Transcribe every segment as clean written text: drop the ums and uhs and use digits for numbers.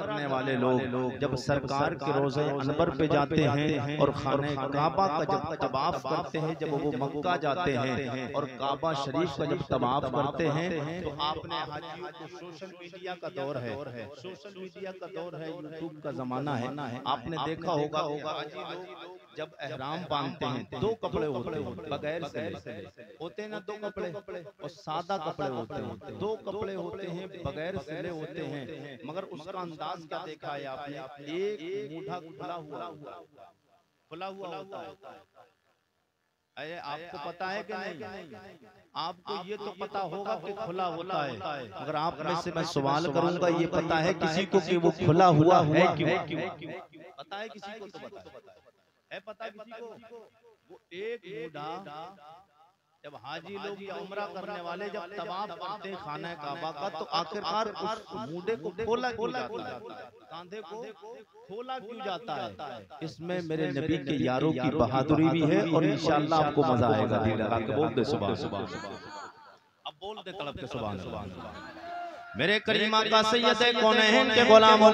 करने वाले लोग जब सरकार के रोज़े अनवर पे जाते हैं और खाने काबा का जब तवाफ करते हैं, जब वो मक्का जाते हैं और काबा शरीफ का जब तवाफ करते हैं, तो आपने हाजियों को सोशल मीडिया का दौर है, सोशल मीडिया का दौर है, यूट्यूब का जमाना है। आपने देखा होगा हाजी लोग जब एहराम बांधते हैं 2 कपड़े होते हैं, बगैर से होते हैं ना 2 कपड़े, और सादा कपड़े होते हैं। 2 कपड़े होते हैं बगैर सिले होते हैं, मगर उसका अंदाज क्या देखा है आपने? एक मूढ़ा खुला हुआ होता है। अरे आपको पता है कि नहीं? आपको ये तो पता होगा कि खुला होता है, मगर आप में से मैं सवाल करूंगा, ये पता है किसी को कि वो खुला हुआ है क्यों? पता है किसी को? तो है पता किसी को? वो एक मूढ़ा जब हाजी लोग या उम्रा करने वाले जब तवाफ करते हैं खाना काबा का, तो आखिरकार उस मूढ़े को खोला क्यों जाता है? कांधे को खोला क्यों जाता है? इसमें मेरे नबी के यारों की बहादुरी भी है और इंशाअल्लाह आपको मजा आएगा। दिल लगा के बोल दे सुभान सुभान। अब बोल दे तड़प के सुभान सुभान। मेरे करीम आका सैयद कौनैन के गुलामों,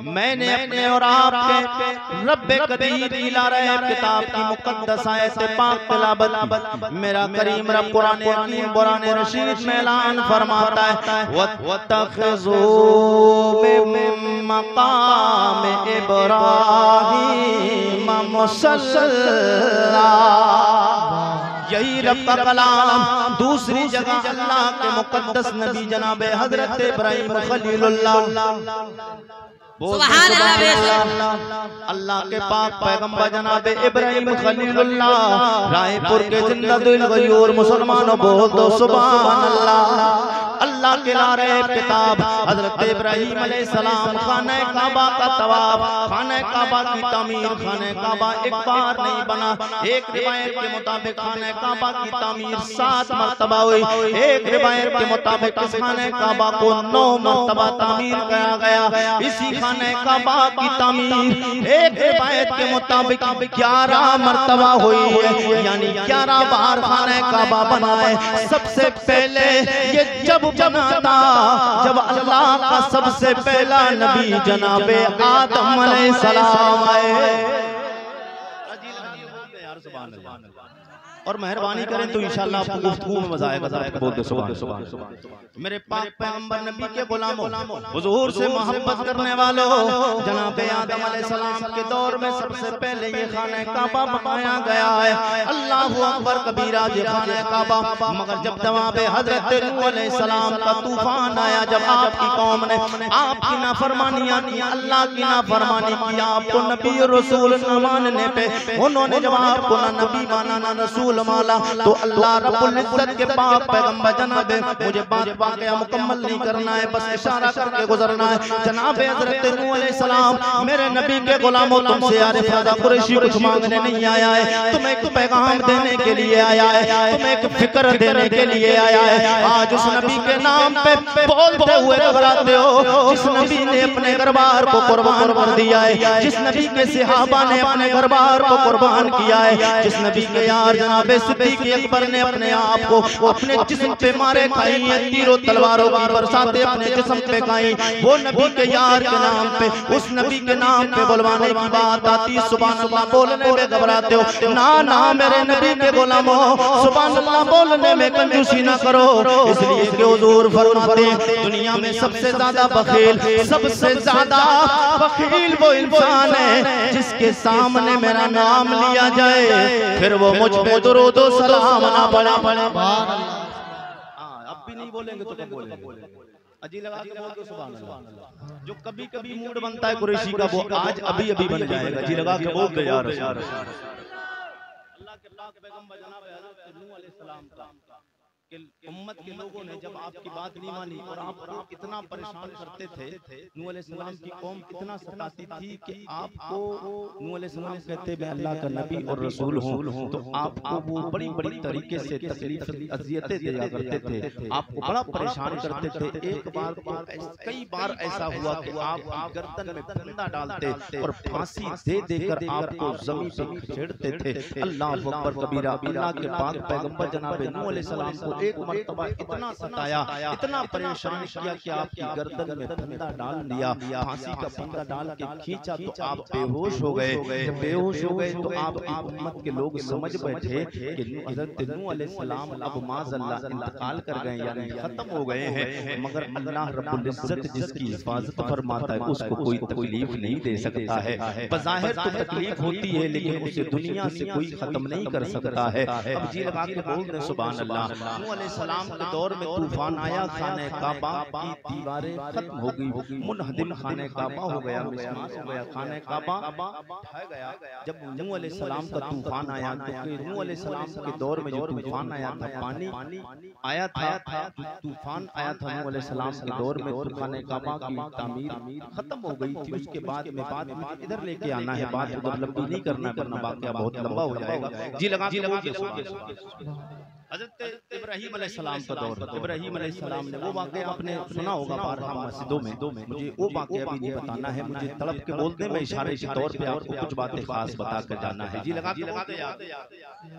मैंने अपने और आपके रब्बे कदीर दिला रहे किताब की मुकद्दस आयत पाक तिलावत मेरा करीम रब कुरान हकीम कुरान रशीद में ऐलान फरमाता है, वत्तखज़ू मिन मक़ाम इब्राहीम मुसल्ला। यही रब का कलाम दूसरी जगह अल्लाह के मुकद्दस नबी जनाब हजरत इब्राहीम खलीलुल्लाह, सुभान अल्लाह, अल्लाह के पाक पैगंबर जनाब इब्राहीम खलीलुल्लाह रायपुर के जिंदा दिल गयूर मुसलमानों बोल दो सुभान अल्लाह। अल्लाह के लारे किताब हजरत इब्राहीम अलैहिस्सलाम खाने काबा का तवाफ, खाने काबा की तामीर, खाने काबा एक बार नहीं बना। एक रिवायत के मुताबिक खाने काबा की तामीर 7 मरतबा हुई। एक रिवायत के मुताबिक इस खाने काबा को 9 मरतबा तामीर किया गया। इसी खाने काबा की तामीर एक रिवायत के मुताबिक 11 मरतबा हुई है, यानी 11 बार खाने काबा बना है। सबसे पहले ये जब बना था जब अल्लाह का सबसे पहला नबी जनाबे आदम अलैहिस्सलाम आए। और मेहरबानी करें तो इंशाअल्लाह आपको गुफ्तगू में मजा आएगा। बोलते सुभान सुभान। मेरे पाक पैगंबर नबी के गुलामों, हुजूर से मोहब्बत करने वालों, जनाबे आदम अलैहिस्सलाम के दौर में सबसे पहले ये खाने काबा बनाया गया है। अल्लाहु अकबर कबीरा ये खाने काबा। मगर जब जनाबे हजरत नूह अलैहिस्सलाम का तूफान आया, जब आपकी कौम ने आपकी नाफरमानियां की, अल्लाह की नाफरमानी की, आपको नबी और रसूल न मानने पे उन्होंने जब आपको ना नबी माना ना रसूल माला, तो अल्लाह रब्बुल इज्जत के पाक पैगंबर जनाबे, मुझे बात वाकया मुकम्मल नहीं करना है, बस इशारा करके गुजरना है। जनाबे हजरत नूह अलैहिस्सलाम, मेरे नबी के गुलामों, तुमसे आरिफ रज़ा कुरैशी कुछ मांगने नहीं आया है, तुम्हें एक पैगाम देने के लिए आया है, तुम्हें एक फिक्र देने के लिए आया है। आज उस नबी के नाम पे बोलते हुए घबराते हो, जिस नबी ने अपने घरबार को कुर्बान कर दिया है, जिस नबी के सहाबा ने अपने घरबार को कुर्बान किया है, जिस नबी के यार जनाब सिद्दीक़ अकबर ने अपने आप को अपने जिस्म पे मारे खाई है, तीरों तलवारों की बरसातें अपने जिस्म पे खाई। वो नबी के यार के नाम पे, उस नबी के नाम पे बुलवाने की बात आती, सुभान अल्लाह बोलने में घबराते हो। ना ना मेरे नबी के गुलामों, सुभान अल्लाह बोलने में कंजूसी ना करो, इसलिए कि हुजूर फरमाते हैं दुनिया में सबसे ज्यादा बखील, सबसे ज्यादा बखील वो इंसान है जिसके सामने मेरा नाम लिया जाए, फिर वो मुझ पे दुरूद व सलाम ना पड़े। अब भी नहीं बोलेंगे तो कब बोलेंगे? अजी लगा के बोल दो सुभान अल्लाह। जो कभी कभी मूड बनता है कुरैशी का, वो आज अभी अभी बन जाएगा। जी लगा के बोल दो यार। अल्लाह के पाक पैगंबर जनाब हज़रत नूह अलैहिस्सलाम का कि उम्मत के लोगों ने जब आपकी बात नहीं मानी और आपको इतना परेशान करते थे, नूह अलैहिस्सलाम की कौम इतना सताती थी कि आपको नूह अलैहिस्सलाम कहते मैं अल्लाह का नबी और रसूल हूँ, तो आपको वो बड़ी बड़ी तरीके से तकलीफ अज़ियतें दिया करते थे, आपको बड़ा परेशान करते थे। एक बार कई बार ऐसा हुआ कि आप गर्दन में फंदा डालते और फांसी दे देकर आपको जमीन पर छेड़ते थे। अल्लाह अकबर कबीरा। अल्लाह के पाक पैगंबर जनाब नूह अलैहिस्सलाम को एक मर्तबा इतना सताया, इतना परेशान किया कि आपकी गर्दन में फंदा डाल दिया, फांसी का फंदा डाल के खींचा तो आप बेहोश हो गए। जब बेहोश हो गए तो आपकी उम्मत के लोग समझ बैठे कि हज़रत नूह अलैहिस्सलाम अब माज़अल्लाह इंतकाल कर गए, यानी खत्म हो गए हैं। मगर अल्लाह रब्बुल इज्जत जिसकी हिफाजत फरमाता है उसको कोई तकलीफ नहीं दे सकता है। बज़ाहिर तो तकलीफ होती है लेकिन उसे दुनिया से कोई खत्म नहीं कर सकता है। अब जी लगा के बोल रहे सुभान अल्लाह। नूह अलैहिस्सलाम के दौर में तूफान आया, खाने काबा की दीवारें खत्म हो गई, मुनहदिम खाने काबा हो गया, मिसमार हो गया, खाने काबा ढह गया। जब नूह अलैहिस्सलाम का तूफान आया तो नूह अलैहिस्सलाम के दौर में जो तूफान आया था, पानी आया था, तूफान आया था नूह अलैहिस्सलाम के दौर में, तो खाने काबा की तामीर खत्म हो गई थी। उसके बाद में बात इधर लेके आना है, बात उधर लंबी नहीं करना, वाकया बहुत लंबा हो जाएगा। जी लगा हज़रत इब्राहीम अलैहिस्सलाम का दौर, इब्राहीम अलैहिस्सलाम ने वो वाक़या आपने सुना होगा बारहा मस्जिदों में, मुझे वो वाक़या भी नहीं बताना है, मुझे तड़प के बोलते में इशारे के तौर पे आपको कुछ बातें खास बता कर जाना है। जी लगा के याद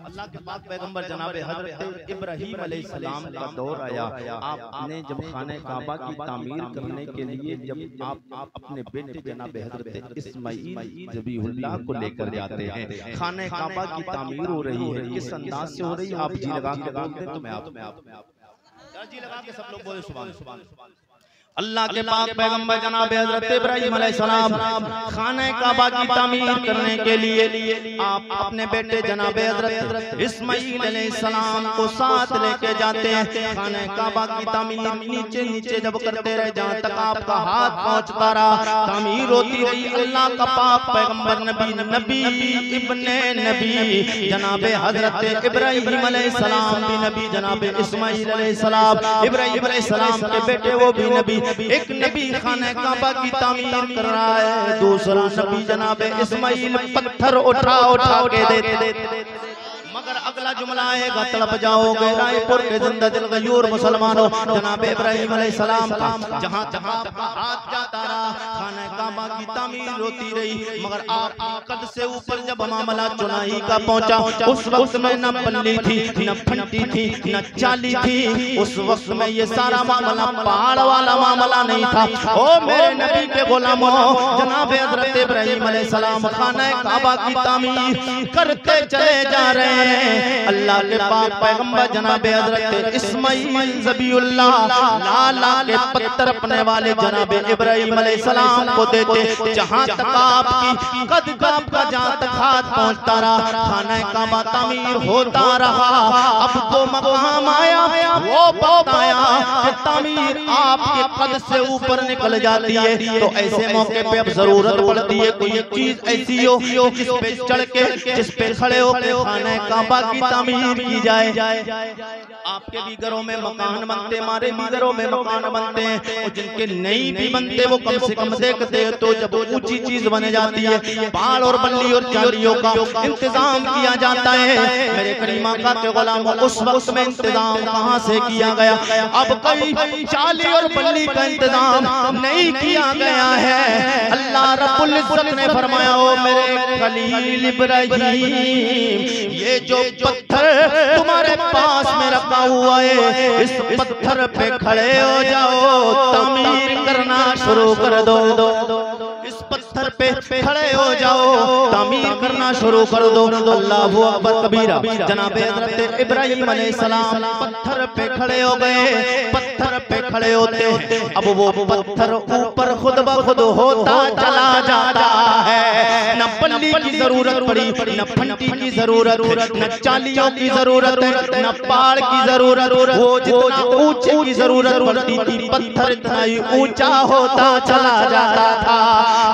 अल्लाह के पाक पैगंबर जनाब हज़रत इब्राहीम अलैहिस्सलाम का दौर आया। आपने जब खाने काबा की तामीर करने के लिए जब आप अपने बेटे जनाब हज़रत इस्माईल ज़बीहुल्लाह को लेकर जाते हैं, खाने काबा की तामीर हो रही है, किस अंदाज से हो रही है आप जी लगा बोलते तो मैं आप जी लगा के सब लोग बोले सुभान अल्लाह के पाक पैगंबर जनाब हज़रत इब्राहीम अलैहिस्सलाम खाने काबा की तामीर करने के लिए आप अपने बेटे जनाब हज़रत इस्माईल अलैहिस्सलाम को साथ लेके जाते हैं। खाने काबा की तामीर नीचे जब करते रहे, जहाँ तक आपका हाथ पहुँचता रहा तामीर होती रही। अल्लाह का पाक पैगंबर नबी इब्ने नबी जनाब हज़रत इब्राहीम अलैहिस्सलाम भी नबी, जनाब इस्माईल अलैहिस्सलाम इब्राहीम अलैहिस्सलाम के बेटे वो भी नबी। एक नबी खाने काबा की तामीर कर रहा है, दूसरा नबी जनाब इस्माईल पत्थर उठा के देते। मगर अगला जुमला आएगा तड़प जाओगे। रायपुर के जिंदा दिल गयूर मुसलमानों, जनाब इब्राहीम अलैहिस्सलाम का जहाँ आपका हाथ जाता रहा, खाने काबा की तामीर होती रही, मगर आप कद से ऊपर जब मामला चुनाई का पहुँचा, उस वक्त में न पल्ली थी, न फंटी थी, न चाली थी। उस वक्त में ये सारा मामला पहाड़ वाला मामला नहीं था। ओ मेरे नबी के गुलामों, जनाब हज़रत इब्राहीम अलैहिस्सलाम खाने काबा की तामीर करते चले जा रहे हैं। अल्लाह के पाक पैगंबर जनाब हज़रत इस्माईल ज़बीहुल्लाह लाला के पत्थर अपने वाले जनाब इब्राहीम अलैहिस्सलाम को देते। जहाँ तक आपकी कद का जहाँ तक हाथ पहुँचता रहा, खाना काबा तामीर होता रहा। अब तो मकाम आया वो बताया कि तामीर आपके कद से ऊपर निकल जाती है, तो ऐसे मौके पे अब जरूरत पड़ती है कोई चीज ऐसी हो जिस पे चढ़ के, जिस पे खड़े होकर खाना काबा की तामीर की जाए। आपके भी घरों में मकान बनते, हमारे भी घरों में मकान बनते हैं, और जिनके नहीं भी बनते वो कम से कम देखते हैं। तो जब ऊंची चीज बन जाती है, पहाड़ और बल्ली और चालियों का इंतजाम किया जाता है। मेरे करीम आका के गुलाम, उस वक्त में इंतजाम कहाँ से किया गया? अब कई चाली और बल्ली का इंतजाम नहीं किया गया है। अल्लाह रब्बुल इज्जत ने फरमाया, ओ मेरे खलील इब्राहीम, ये जो पत्थर तुम्हारे पास में रखा हुआ है, इस पत्थर पे खड़े हो जाओ, तामीर करना शुरू कर दो। इस पत्थर पे खड़े हो जाओ, तामीर करना शुरू कर दो। अल्लाहु अकबर कबीरा। जनाब हज़रत इब्राहीम अलैहिस्सलाम पत्थर पे खड़े हो गए। पत्थर पे खड़े होते हैं, अब वो पत्थर ऊपर खुद ब खुद होता चला जाता है। न पल्ली की जरूरत पड़ी, न फंटी की जरूरत, न चालियों की जरूरत, न पहाड़ की जरूरत। वो जितना ऊंचे की जरूरत पड़ती थी, पत्थर इतना ही ऊंचा होता चला जाता था।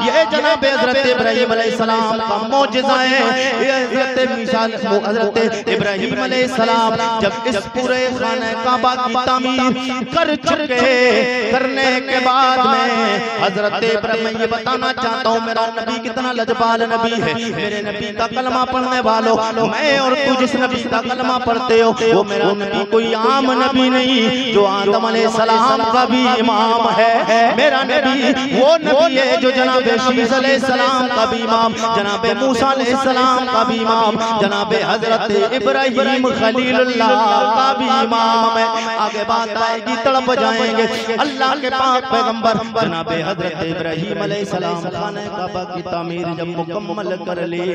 ये जनाब हज़रत इब्राहीम अलैहिस्सलाम का मौजिज़ा है। ये हज़रत इब्राहीम अलैहिस्सलाम जब इस पूरे खाने काबा की तामीर कर चुके, करने के बाद में हज़रत इब्राहीम, मैं ये बताना चाहता हूँ मेरा नबी कितना लजपाल नबी है। मेरे नबी का कलमा पढ़ने वालों, मैं और तू जिस नबी का कलमा पढ़ते हो, वो मेरा नबी कोई आम नबी नहीं, जो आदम अलैहिस्सलाम का भी इमाम है। मेरा नबी वो नबी है जो जनाब ईसा अलैहिस्सलाम का भी इमाम, जनाब मूसा अलैहिस्सलाम का भी इमाम, जनाब हजरत इब्राहिम खलीलुल्लाह का भी इमाम है। आगे बात आएगी, तड़प जाएंगे। अल्लाह के पाक पैगंबर जनाब हजरत इब्राहिम अलैहिस्सलाम खाने काबा की तामीर जब मुकम्मल कर ली,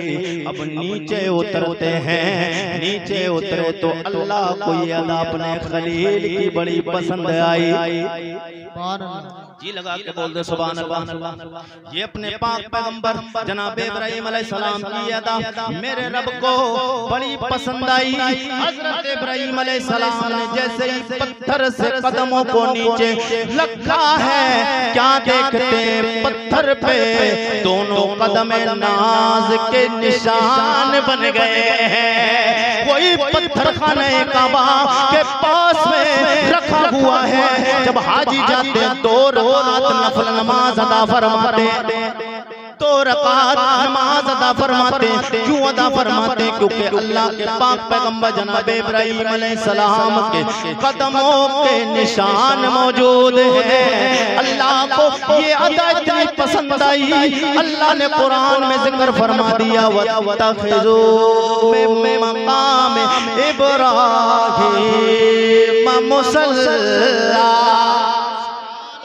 अब नीचे उतरते हैं। नीचे उतरे तो अल्लाह को ये अदा अपने खलील की बड़ी पसंद आई। जी लगा के बोल दे सुभान अल्लाह। ये अपने पाक पैगंबर जनाब इब्राहिम अलैहिस्सलाम की अदा मेरे रब को बड़ी पसंद आई। हजरत इब्राहिम अलैहिस्सलाम ने जैसे ही पत्थर से कदमों को नीचे रखा है, क्या देखते पत्थर पे दोनों कदम नाज के निशान बन गए हैं। कोई पत्थर खाने काबा के पास में रखा हुआ है। जब हाजी जाते हैं 2 रकात नफल नमाज अदा फरमाते, 2 रकात नमाज अदा फरमाते। क्यों अदा फरमाते? क्योंकि अल्लाह के पाक पैगंबर जनाब इब्राहिम अलैहिस्सलाम के कदमों के निशान मौजूद हैं। अल्लाह को ये अदा इतनी पसंद आई, अल्लाह ने कुरान में जिक्र फरमा दिया, वत्तखिज़ू मिन मक़ाम इब्राहीम मुसल्ला।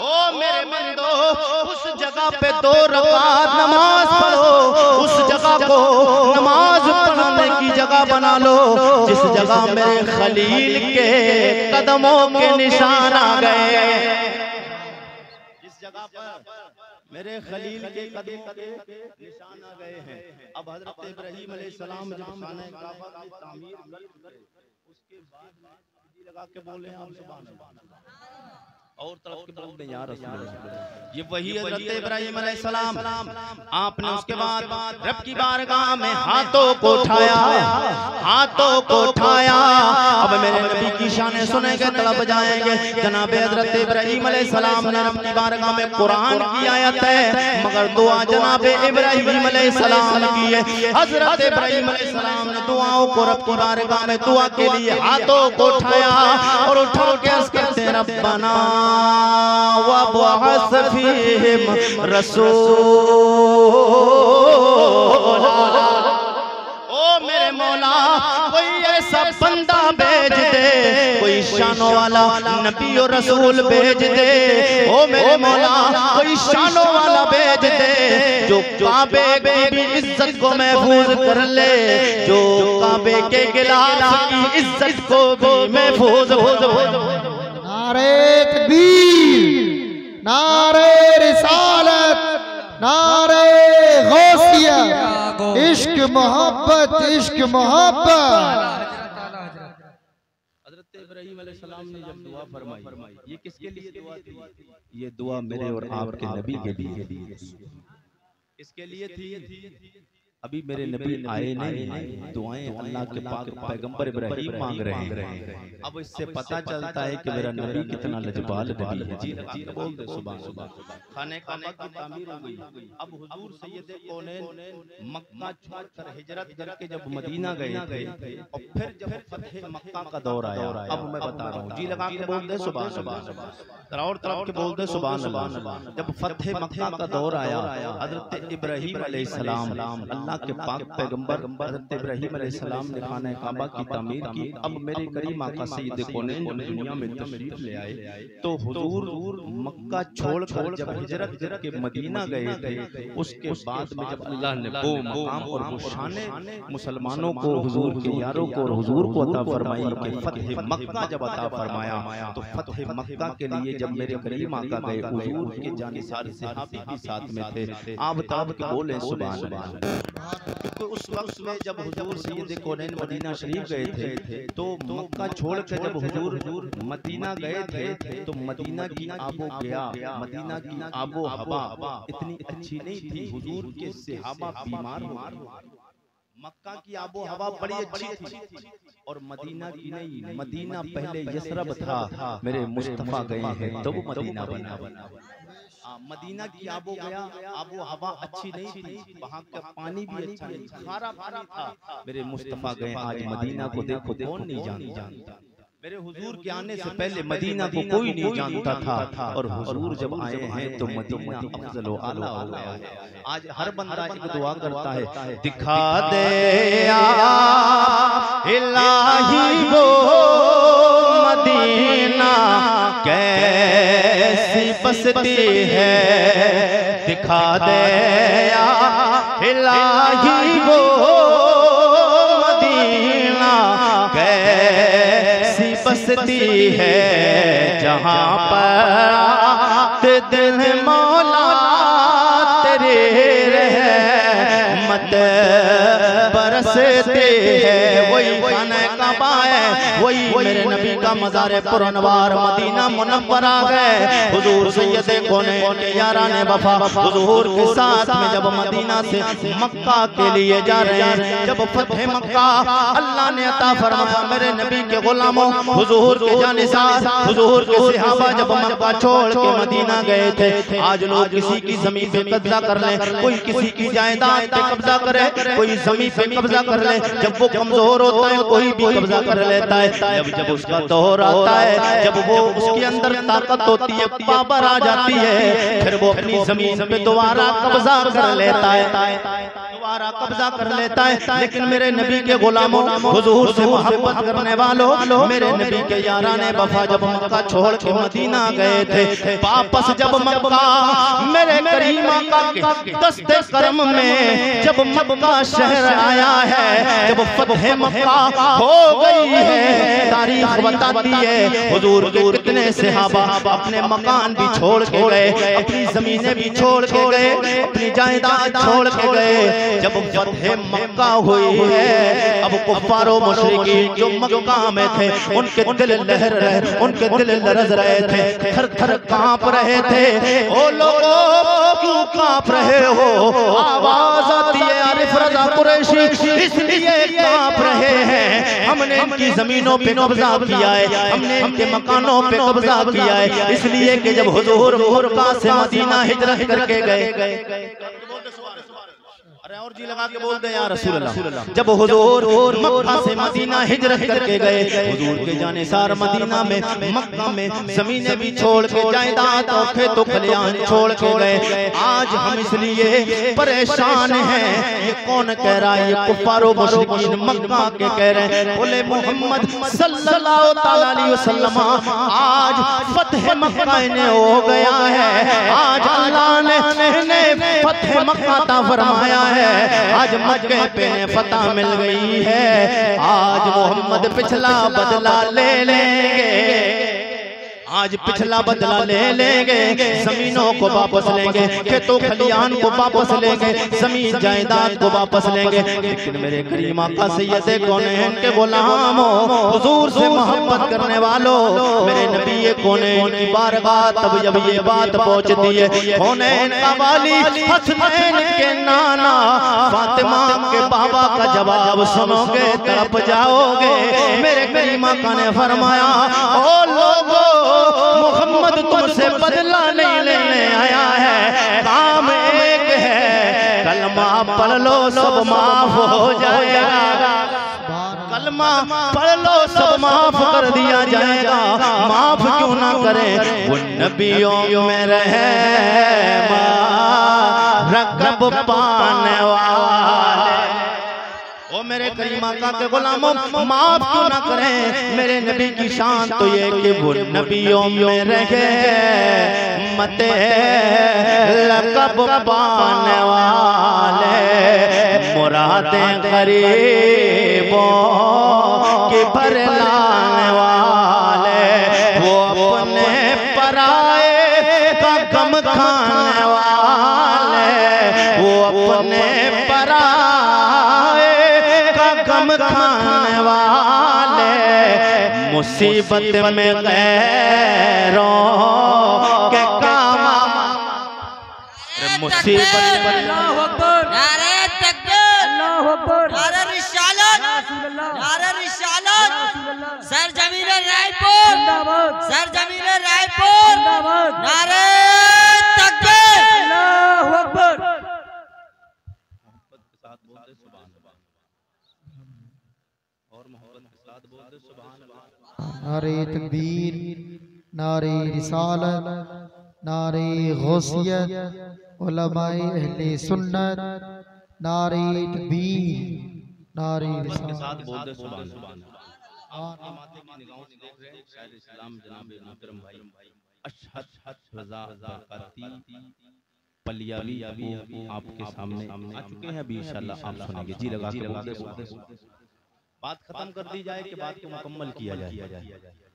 ओ मेरे बंदो, उस जगह पे 2 रकात नमाज पढ़ो, उस जगह को नमाज पढ़ने की जगह बना लो जिस जगह मेरे खलील के कदमों के निशान आ गए। जिस जगह पर मेरे खलील के कदमों के निशान आ गए हैं। अब हजरत इब्राहिम अलैहिस्सलाम जब खाने काबा की तामीर कर उसके बाद लगा के बोले हम सुभान अल्लाह। और तरफ के बोलते हैं या रसूल अल्लाह। ये वही हजरत इब्राहिम अलैहिस्सलाम, आपने उसके बाद रब की बारगाह में हाथों को उठाया, हाथों को उठाया। अब मेरे नबी की शान सुनेंगे, तड़प जाएंगे। जनाब हजरत इब्राहिम अलैहिस्सलाम ने रब की बारगाह में कुरान की आयत है, मगर दुआ जनाब इब्राहिम अलैहिस्सलाम की है। हजरत इब्राहिम अलैहिस्सलाम ने दुआओं को रब की बारगाह में दुआ के लिए हाथों को उठाया और उठा के अर्ज़ करते हैं, रब्बना वबअस फीहिम रसूला। ओ मेरे मौला, कोई ऐसा बंदा भेज दे, कोई शानों वाला नबी और रसूल भेज दे। ओ मेरे मौला, कोई शानों वाला भेज दे जो काबे की भी इज्जत को महफूज कर ले, जो काबे के गिलाफ की इज्जत को भी महफूज हो। नारे तकबीर, नारे रिसालत, नारे गौसिया, इश्क मोहब्बत, इश्क मोहब्बत। हजरत इब्राहिम अलैहिस्सलाम ने जब दुआ फरमाई, ये किसके लिए दुआ थी? ये दुआ मेरे और आपके नबी के लिए। किसके लिए थी? अभी मेरे नबी आए नहीं, दुआएं अल्लाह के पाक पैगंबर इब्राहिम मांग रहे हैं। अब इससे पता चलता है कि मेरा नबी कितना लजपाल नबी है। जी बोल दे सुभान अल्लाह। खाने काबा की तामीर हो गई। अब हुजूर सैयद कौनैन मक्का छोड़कर हिजरत करके जब मदीना गए थे और फिर जब फतह मक्का का दौर आया, अब मैं बता रहा हूँ, जी लगा के बोल दे सुभान अल्लाह। और तरफ के बोल दे सुभान अल्लाह। जब फतह मक्का का दौर आया, हजरत इब्राहिम अलैहिस्सलाम अल्लाह के पाक पैगंबर हज़रत इब्राहिम अलैहिस्सलाम ने खाने काबा की तामीर की। अब मेरे करीम आका सैयद कौनैन दुनिया में तशरीफ ले आए तो हुजूर मक्का छोड़कर जब हिजरत करके मदीना गए थे, उसके बाद में जब अल्लाह ने वो मकाम और वो शाने मुसलमानों को, हुजूर के यारों को और हुजूर को अता फरमाई कि फतह मक्का जब अता फरमाया तो फतह मक्का के लिए जब मेरे करीम आका गए, हुजूर के जानिसार सहाबी भी साथ में थे। आप ताब के बोले सुभान अल्लाह। क्योंकि उस वक्त में जब हुजूर सैयद कौनैन मदीना शरीफ गए थे तो मक्का छोड़ के जब हुजूर मदीना गए थे तो मदीना की आबो गया, मदीना की आबो हवा इतनी अच्छी नहीं थी। हुजूर के सहाबा बीमार हो गए। मक्का की आबो हवा बड़ी अच्छी थी और मदीना की नहीं। मदीना पहले यसरब था, मेरे मुस्तफा गए हैं तो वो मदीना बना। मदीना की आबो गया, आबो हवा अच्छी नहीं थी, वहाँ का पानी भी अच्छा नहीं, खारा पानी था। मेरे मुस्तफा गए, आज मदीना को देखो, कौन नहीं जानता। मेरे हुजूर के आने से पहले मदीना को कोई नहीं जानता था और हुजूर जब आए हैं तो मदीना अफजल व आला हो गया है। आज हर बंदा एक दुआ करता है, दिखा दे या इलाही वो मदीना कैसी बसती है, दिखा दे या इलाही वो मदीना कैसी बसती है, जहाँ पर दिल मौला तेरे रहमत बरसते हैं। वही खाना काबा है, वही मेरे नबी का मज़ार पुरनवार मदीना मुनव्वरा है। हुजूर सैयदे कौनैन के याराने वफा हुजूर के साथ में जब मदीना से मक्का के लिए जा रहे हैं, जब फतह मक्का अल्लाह ने अता फरमाया, मेरे नबी के गुलामों हुजूर के जानिसार हुजूर के सहाबा जब मक्का छोड़ के मदीना गए थे। आज लोग किसी की जमीन पे कब्जा कर ले, कोई किसी की जायदाद पे कब्जा करे, कोई जमीन पे कब्जा कर ले, जब वो कमजोर होता है कोई भी कब्जा कर लेता है। जब उसका दौर आता है, जब वो उसके अंदर ताकत होती है, पावर आ जाती है, फिर वो अपनी जमीन पे दोबारा कब्जा कर लेता है, दोबारा कब्जा कर लेता है। लेकिन मेरे नबी के गुलामों हुजूर से मोहब्बत करने वालों, मेरे नबी के याराने वफा जब मक्का छोड़ के मदीना गए थे, वापस जब मक्का मेरे करीम आका के दस्ते करम में जब मक्का शहर आया है, जब फतह मक्का हो गई है, तारीख बताती है हुजूर के कितने सहाबा अपने मकान भी छोड़ के गए, अपनी जमीनें भी छोड़ के गए, अपनी जायदाद छोड़ के गए। जब फतह मक्का हुई है, अब कुफ्फारो मुशरिकीन जो मक्का में थे उनके दिल लहर रहे, उनके दिल लरज रहे थे, थर थर कांप रहे थे। ओ लोगों क्यों कांप रहे हो? आवाज आती है आरिफ रज़ा कुरैशी, इसलिए कांप रहे हैं, हमने इनकी जमीनों पे कब्जा किया है, हमने इनके मकानों पे कब्जा किया है, इसलिए कि जब हुजूर मक्का से मदीना हिजरत करके गए, और जी लगा के बोलते हैं या रसूल अल्लाह, जब हुजूर मक्का से मदीना हिजरत करके गए, हुजूर के जाने सार मदीना में मक्का में जमीनें भी छोड़ के जायदाद और खेतों खलियान छोड़ के गए। आज हम इसलिए परेशान हैं, ये कौन कह रहा है? ये कुफ्फारो मुशरिकीन मक्का के कह रहे हैं। बोले मोहम्मद सल्लल्लाहु तआला अलैहि वसल्लम आज फतह मक्का ने हो गया है, आज अल्लाह ने फतह मक्का ता फरमाया है, आज मक्के पे फतह मिल गई है। आज मोहम्मद पिछला बदला ले लेंगे, आज पिछला बदला ले लेंगे, जमीनों को वापस लेंगे, खेतों खलियान को वापस लेंगे, जमीन जायदाद को वापस लेंगे। लेकिन मेरे करीम आका सैयदे कौनैन के गुलामों, हुजूर से मोहब्बत करने वालों, मेरे नबी कौनैन की बारगाह तब जब ये बात पहुंचती है, कौनैन का वाली हसनैन के नाना फातिमा के बाबा का जवाब सुनोगे तड़प जाओगे। मेरे करीम आका ने फरमाया, ओ लोगों मोहम्मद तुमसे बदला नहीं लेने आया है, काम एक है, कलमा पढ़ लो सब माफ हो जाएगा, कलमा पढ़ लो सब माफ कर दिया जाएगा। माफ क्यों ना करें, वो नबियों में रहे रकब पाने वाले। ओ मेरे करीम आका के गुलामों, माफ क्यों ना करें? मेरे नबी की शान तो ये कि वो नबियों में रहे मते लकब पाने वाले, मुरादें गरीबों की भर लाने वाले, वो अपने पराए का गम खाने वाले, वो अपने पराए गम खाने वाले, मुसीबत में गैरों के काम, मुसीबत में नारे तकबीर, नारे रिसालत, नारे रिसालत, सरजमीन रायपुर, सरजमीन रायपुर, नारे तकबीर, अल्लाहू अकबर। और मोहब्बत के साथ बोल दे सुभान अल्लाह। नारे तकबीर, नारे रिसालत, नारे गौसियत, उलमाए अहले सुन्नत, नारे तकबीर, नारे के रिसालत। साथ बोल दे सुभान अल्लाह। आप माथे की निगाहों से देख रहे हैं शायद इस्लाम जनाब मोहतरम भाई अशहद रजा बरकाती पलियाली अभी आपके सामने आ चुके हैं। अभी इंशाल्लाह आप सुनेंगे। जी लगा के बोल दे। बात खत्म कर दी जाए कि बात को मुकम्मल किया जाए,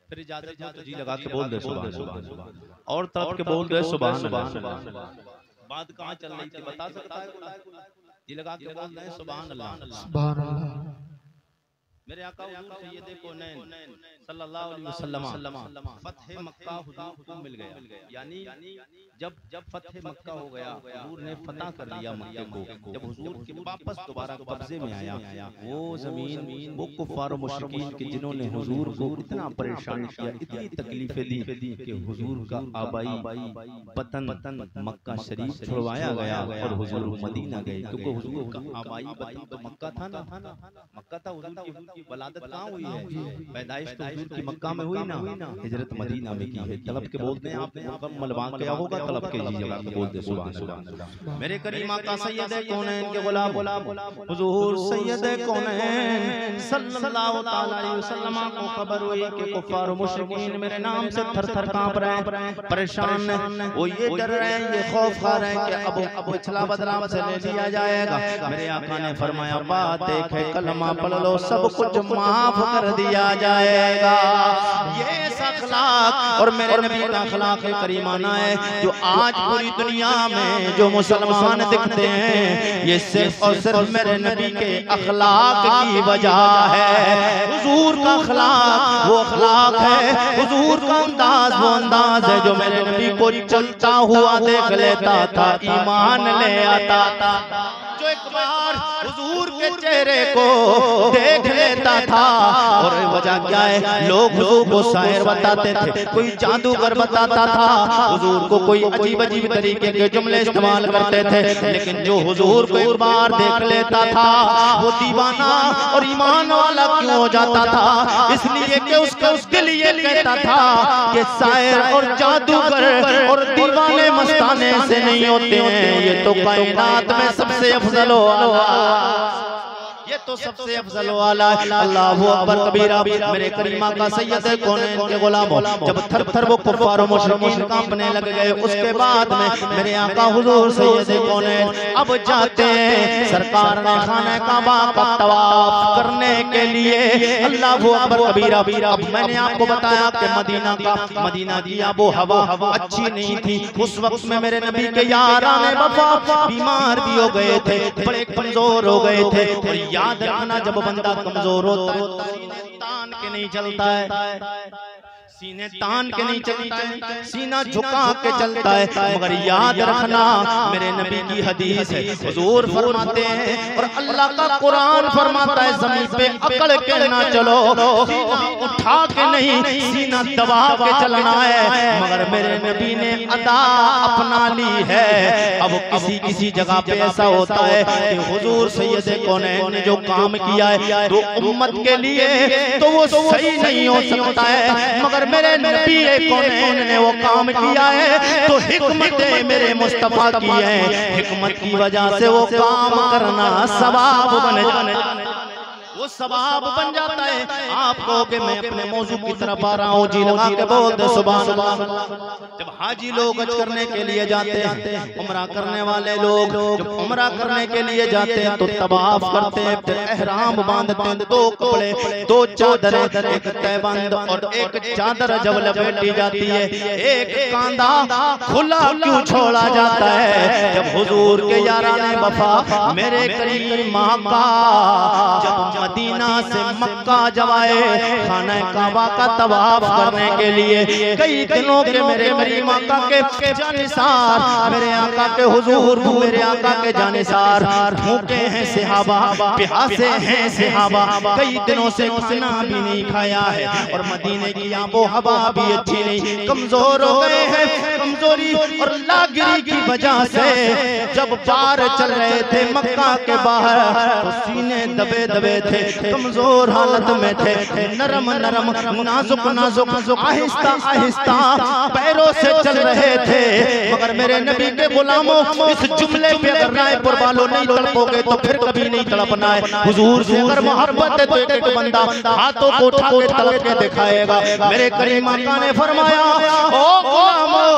फिर इजाजत हो तो जी लगा के बोल दे सुभान अल्लाह। और तरफ के बोल दे सुभान अल्लाह। बात कहाँ चल रही थी बता सकता है? जी लगा के बोल दे सुभान अल्लाह। सुभान अल्लाह। मेरे आका हुजूर सैयद कौनैन सल्लल्लाहु अलैहि वसल्लम फतह मक्का हुजूर को मिल गया। यानी जब फतह मक्का हो गया, हुजूर ने फतह कर लिया मक्के को। जब हुजूर के वापस दोबारा कब्जे में आया, वो जमीन वो कुफार और मुशरिकीन के जिन्होंने हुजूर को इतना परेशान किया, इतनी तकलीफें दी कि हुजूर का आबाई वतन मक्का शरीफ छुड़वाया गया और हुजूर मदीना गए। क्योंकि हुजूर का आबाई वतन तो मक्का था ना, मक्का था। हुजूर की वलादत कहाँ हुई है? पैदाइश तो हुजूर की मक्का में हुई ना, हिजरत मदीना में की है। तलब के बोलते हैं आपने मुकम्मल वाक़ क्या होगा तलब के जी जगह के बोलते सुभान अल्लाह। मेरे करीम आका सैयद कौनैन के गुलाम हुजूर सैयद कौनैन सल्लल्लाहु तआला अलैहि वसल्लम को खबर हुई कि कुफार और मुशरिकीन मेरे नाम से थर-थर कांप रहे हैं, परेशान हैं। वो ये डर रहे हैं, ये खौफ खा रहे हैं कि अब पिछला बदला से ले लिया जाएगा। मेरे आका ने फरमाया बात एक है, कलमा पढ़ लो सब कुछ माफ कर दिया जाएगा। ये अखलाक और मेरे नबी का अखलाक करीमाना है जो आज पूरी दुनिया में जो मुसलमान दिखते हैं, ये सिर्फ और सिर्फ मेरे नबी के अखलाक की वजह है। हुजूर का अखलाक वो अखलाक है, हुजूर का अंदाज वो अंदाज है जो मेरे नबी को चलता हुआ देख लेता था, ईमान ले आता था। जो एक बार हुजूर के चेहरे को देख लेता था, और वजह क्या है? लोग हुजूर को शायर बताते थे, कोई जादूगर बताता था, हुजूर को कोई अजीब अजीब तरीके के जुमले इस्तेमाल करते थे। लेकिन जो हुजूर को एक बार देख लेता था, वो दीवाना और ईमान वाला क्यों हो जाता था? इसलिए कि उसके लिए कहता था कि शायर और जादूगर और दीवाने मस्ताने से नहीं होते हैं, ये तो कायनात में सबसे अफजल वाला, ये तो सबसे अफजल वाला है। अल्लाहु अकबर कबीरा। मेरे करीमा का सैयद कौनैन के गुलामों जब थर-थर वो कुफार और मुशरिकीन कांपने लग गए, उसके बाद में मेरे आका हुजूर सैयद कौनैन अब जाते हैं सरकार ने खाने काबा का तवाफ करने के लिए। अल्लाहु अकबर कबीरा। अब मैंने आपको बताया कि मदीना की आबो हवा अच्छी नहीं थी। उस वक्त में मेरे नबी के याराने वफा बीमार भी हो गए थे, बड़े कमजोर हो गए थे। और याद रखना, जब बंदा कमजोर होता है सीने तान के नहीं चलता है, सीने तान के नहीं चलता है, सीना झुका के चलता है। मगर याद रखना मेरे नबी की हदीस है, हुजूर फरमाते हैं और अल्लाह का कुरान फरमाता है, जमीन पे अकड़ के ना चलो, सीना उठा के नहीं, सीना दबा के चलना है। मगर मेरे नबी ने अदा अपना ली है। अब किसी जगह पे ऐसा होता है कि हुजूर सैयद कौनैन ने जो काम किया है तो उम्मत के लिए तो वो सही नहीं हो सकता है, मगर मेरे नबी कौनैन ने वो काम किया है तो हिकमत मेरे मुस्तफा की है, हिकमत की वजह से वो काम करना सवाब बन जाने, वो सवाब बन जाता है। आप कहोगे मैं अपने मौजू की तरफ आ रहा हूँ, जी लगा के बोल दे सुभान अल्लाह। जब हाजी लोग हज करने के लिए जाते हैं, उम्रा करने वाले लोग जब उम्रा करने के लिए जाते हैं तो तवाफ करते हैं, फिर एहराम बांधते हैं, दो कपड़े दो चादरें, एक तहबंद और एक चादर जब लपेटी जाती है, एक कांधा खुला क्यों छोड़ा जाता है? जब हुजूर के याराने वफा मेरे करीम आका जब मदीना से मक्का जब आए खाना काबा का तवाफ करने के लिए, कई दिनों के मेरे करीम आका के जानिसार, मेरे आका के हुजूर मेरे आका के जानिसार भूखे हैं सहाबा, प्यासे हैं सहाबा, कई दिनों से खाना भी नहीं खाया है और मदीने की आबो हवा भी अच्छी नहीं, कमजोर हो गए हैं। कमजोरी और लागिरी की वजह से जब जब बार चल रहे थे मक्का के बाहर तो सीने दबे दबे थे, कमजोर हालत में थे, नरम नरम नाजुक नाजुक आहिस्ता आहिस्ता पैरों से चल रहे थे। मगर मेरे नबी के गुलामों, इस जुमले पे अगर रायपुर वालों नहीं तड़पोगे तो फिर कभी नहीं तड़पना है। हुजूर से अगर मोहब्बत है तो एक एक बंदा हाथों को उठा के तड़प के दिखाएगा। मेरे करीम आका ने फरमाया, ओ गुलामों,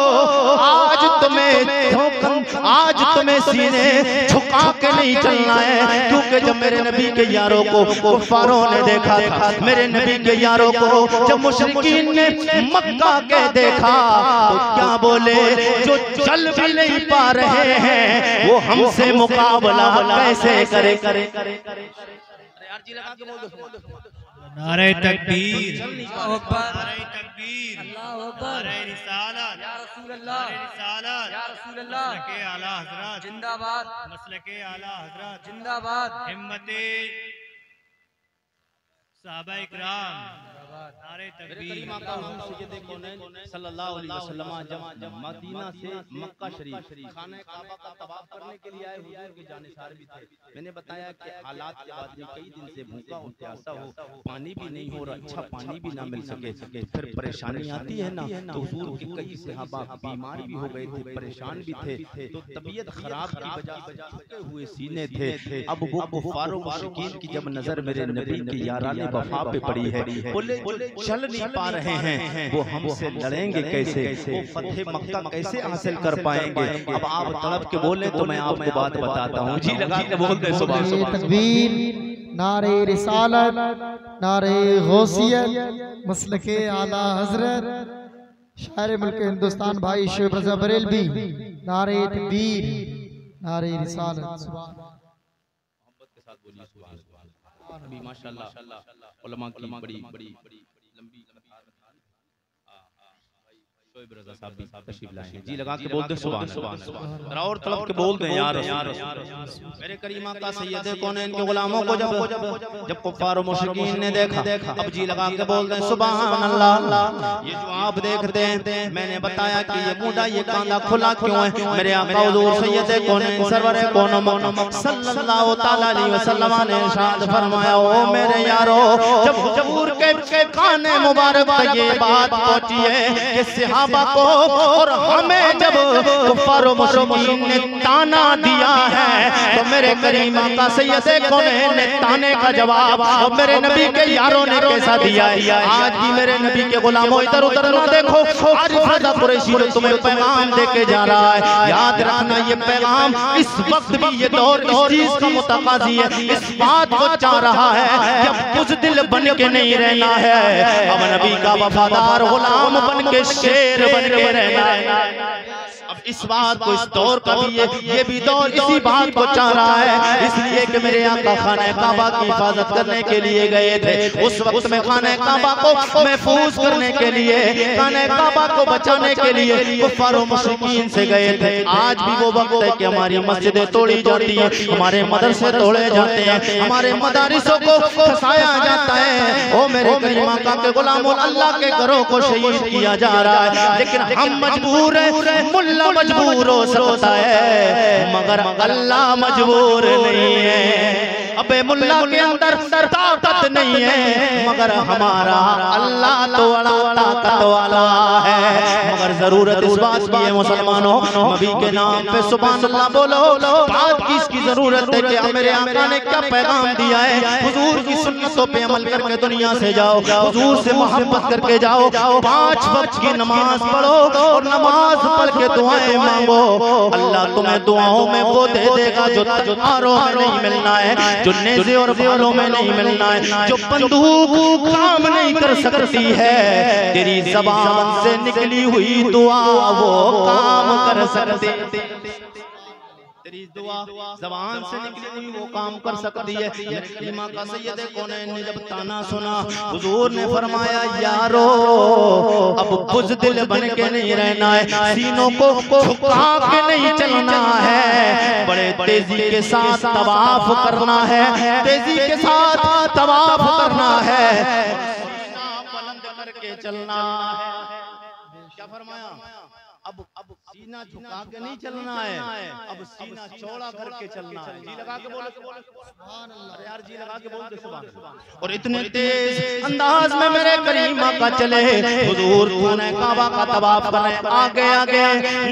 आज तुम्हें सीने झुका के नहीं चलना है, क्योंकि जब मेरे नबी के यारों को कुफारों ने देखा था, मेरे नबी के यारों को जब मुशरिकीन ने मक्का के देखा तो क्या बोले, जो चल भी नहीं पा रहे हैं वो हमसे मुकाबला कैसे करे। नारे तकबीर, अल्लाहु अकबर, नारे तकबीर, अल्लाहु अकबर, नारे रिसालत, या रसूल अल्लाह, नारे रिसालत, या रसूल अल्लाह, मसलके आला हजरत जिंदाबाद, मसलके आला हजरत जिंदाबाद, हिम्मते साहबा इकराम, नारे तकबीर। सल्लल्लाहु अलैहि वसल्लम जब मदीना से मक्का शरीफ खाने काबा का तवाफ करने के लिए आए, हुजूर के जानिसार भी थे। मैंने बताया कि हालात के आदमी कई दिन से भूखा हो, प्यासा हो, पानी भी नहीं हो, अच्छा पानी भी ना मिल सके, फिर परेशानी आती है ना। तो हुजूर के कई सहाबा बीमार भी हो गए थे, परेशान भी थे, तो तबीयत खराब की वजह से झुके हुए सीने थे। अब वो कुफार मुशरिकीन की जब नजर मेरे नबी की याराने वफा पे पड़ी है, बोले चल नहीं पा रहे हैं वो हमसे लड़ेंगे कैसे, वो फतेह मक्का कैसे हासिल कर पाएंगे। अब आप तड़प के बोले तो मैं आपको बात बताता हूँ। जी लगा के बोलते सुभान सुभान। तकबीर, नारे रिसालत, नारे गौसियत, मसलके आला हजरत, शायर मुल्क हिंदुस्तान भाई शेख रज़ा बरेलवी, नारे तकबीर, नारे रिसालत। मोहब्बत के साथ बोलिए सुभान सुभान। अभी माशाल्लाह उलमा की बड़ी बड़ी लंबी तशरीफ लाए हैं। जी लगा के बोल दे सुभान सुभान, और तलब के बोल दे यार। मेरे करीमा का सैयद कौन है, इनके गुलामों को जब कुफार मुशरिकीन ने देखा, अब जी लगा के बोल दे सुभान अल्लाह। ये जो आप देखते हैं, मैंने बताया कि ये मुंडा ये कांधा खुला क्यों है। मेरे आका हुजूर सैयद कौन है, सरवर कौन सल्लल्लाहु तआला अलैहि वसल्लम ने इरशाद फरमाया, ओ मेरे यारो, जब हुजूर के काने मुबारक तक ये बात पहुंची है कि सहाबा को और हमें जब कुफार मुशरिकीन ने ताना दिया है, तो मेरे करीम आका सैयद कौनैन ने ताने का जवाब और मेरे नबी के यारों ने कैसा दिया है। आज भी मेरे नबी के गुलामों इधर उधर ना देखो, आज फायदा कुरैशी जो तुम्हें पैगाम देके जा रहा है, याद रखना ये पैगाम इस वक्त भी ये दौर इस चीज का मुतकाजी है, इस बात को चाह रहा है कि अब कुछ दिल बन के नहीं रहना है, अब नबी का वफादार गुलाम बन के शेर बन के रहना है। अब इस बात को, इस दौर का भी ये भी दौर इसी बात को चाह रहा है, इसलिए कि मेरे आका खाने काबा की हिफाजत करने के लिए गए थे। उस वक्त में खाने काबा को महफूज करने के लिए, खाने काबा को बचाने के लिए कुफार और मुशरिकीन से गए थे। आज भी वो वक्त है कि हमारी मस्जिदें तोड़ी जाती हैं, हमारे मदरसे तोड़े जाते हैं, हमारे मदारिसों को फसाया जाता है। ओ मेरे करीम आका के गुलामों, अल्लाह के घरों को शहीद किया जा रहा है, लेकिन हम मजबूर हैं। मुल्ला मजबूर हो सकता है मगर अल्लाह मजबूर नहीं है। अबे मुल्ला के अंदर ताकत नहीं है मगर हमारा अल्लाह तो ताकत वाला है। मगर जरूरत इस बात की है मुसलमानों, नबी के नाम पे सुभान अल्लाह बोलो। बात की इसकी जरूरत है कि मेरे आका ने क्या पैगाम दिया है। हुजूर की सुन्नतों पे अमल करके दुनिया से जाओ, हुजूर से मोहब्बत करके जाओ, 5 वक्त की नमाज पढ़ो और नमाज पढ़ के दुआएं मांगो। अल्लाह तुम्हें दुआओं में वो दे देगा जो तलवारों में नहीं मिलना है, जो नेज़े और भालों में नहीं मिलना है, जो बंदूक काम नहीं कर सकती है। तेरी ज़बान से निकली हुई दुआ वो काम कर सकती, तेरी दुआ ज़बान से निकली हुई वो काम कर सकती है। मेरे करीमा का सैयद कौनैन ने जब ताना सुना, हुजूर ने फरमाया यारो अब बुज़दिल बन के नहीं रहना है, सीनों को झुका के नहीं चलना है, बड़े तेजी के साथ तवाफ करना है, तेजी के साथ तवाफ करना है, बुलंद करके चलना है। क्या फरमाया? अब सीना झुका के नहीं चलना है, अब सीना चौड़ा करके चलना है। जी लगा के बोलो सुभान अल्लाह। अरे यार जी लगा के बोल दे सुभान अल्लाह। और इतने तेज अंदाज में मेरे करीम आका चले, हुजूर खाने काबा का तवाफ कर रहे, आगे आगे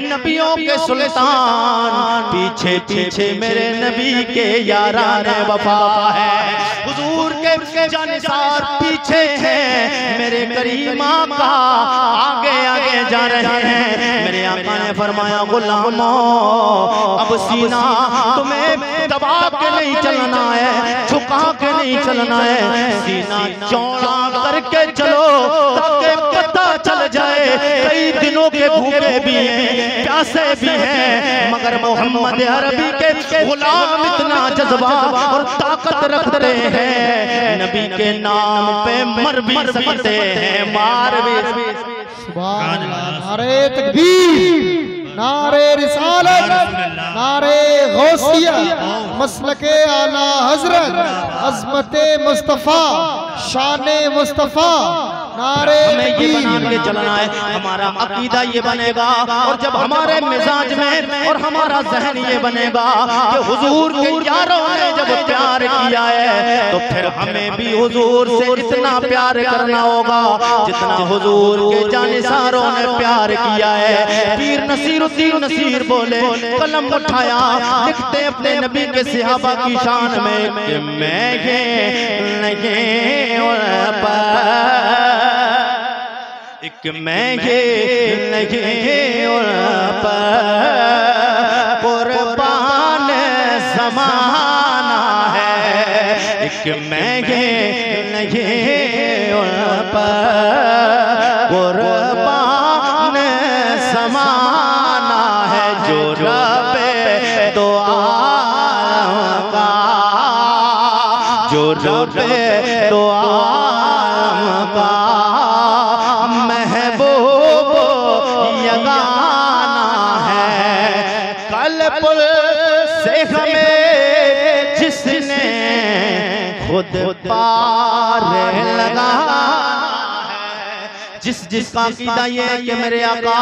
नबियों के सुल्तान, पीछे पीछे मेरे नबी के यारान वफा है। हुजूर के जानिसार पीछे हैं, मेरे करीम आका आगे आगे जा रहे हैं। मेरे आका ने फरमाया गुलामो अब सीना तुम्हें दबा के नहीं चलना है, झुका के नहीं चलना है, सीना चौड़ा करके चलो ताकि पता चल जाए कई दिनों के भूखे भी हैं, प्यासे भी हैं, मगर मोहम्मद अरबी के गुलाम इतना जज्बा और ताकत रखते हैं, नबी के नाम पे मर भी सकते हैं, मार भी। सुभान अल्लाह। नारे तकबीर, नारे रिसालत, नारे गौसियत, मसलके आला हजरत, अज़मते मुस्तफ़ा, शाने मुस्तफ़ा, नारे हमें ये बना के चलना है, हमारा अकीदा ये बनेगा। और जब हमारे मिजाज में और हमारा जहन ये बनेगा कि हुजूर के यारों ने जब प्यार किया है तो फिर हमें भी हुजूर से इतना प्यार करना होगा जितना हुजूर के जानिसारों ने प्यार किया है। पीर नसीरुद्दीन नसीर बोले, कलम उठाया, लिखते अपने नबी के सहाबा की शान में कि मैं एक महंगे नहीं कुर्बान ज़माना है, एक महंगे नहीं कुर्बान ज़माना है, जो रब्बे दो आलम का, जो रब्बे दो आलम का पुल से हमें जिसने खुद पार लगा, जिसका अकीदा ये है कि मेरे आका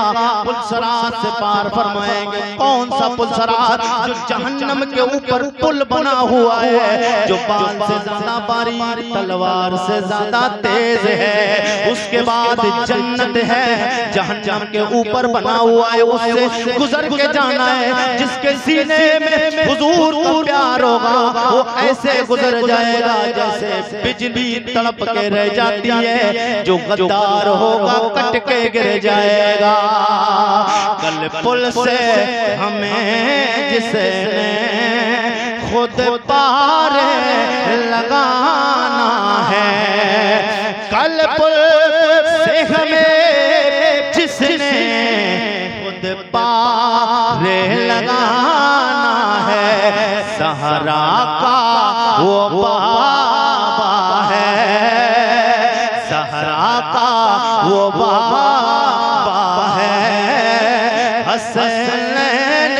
पुल सरात से पार फरमाएंगे। कौन सा पुल सरात? जो जहन्नम के ऊपर पुल बना हुआ है, जो बाल से ज्यादा बारीक, तलवार से ज्यादा तेज है। उसके बाद जन्नत है, जहन्नम के ऊपर बना हुआ है, उससे गुजर के जाना है। जिसके सीने में हुजूर का प्यार होगा वो ऐसे गुजर जाएगा जैसे बिजली तड़प के रह जाती है। जो गद्दार होगा कट के गिर जाएगा। कल पुल से हमें जिसने खुद पार लगाना है, कल पुल से हमें जिसने खुद पार लगाना है, सहरा का वो बाबा है, सहरा का वो बाबा है, हसनैन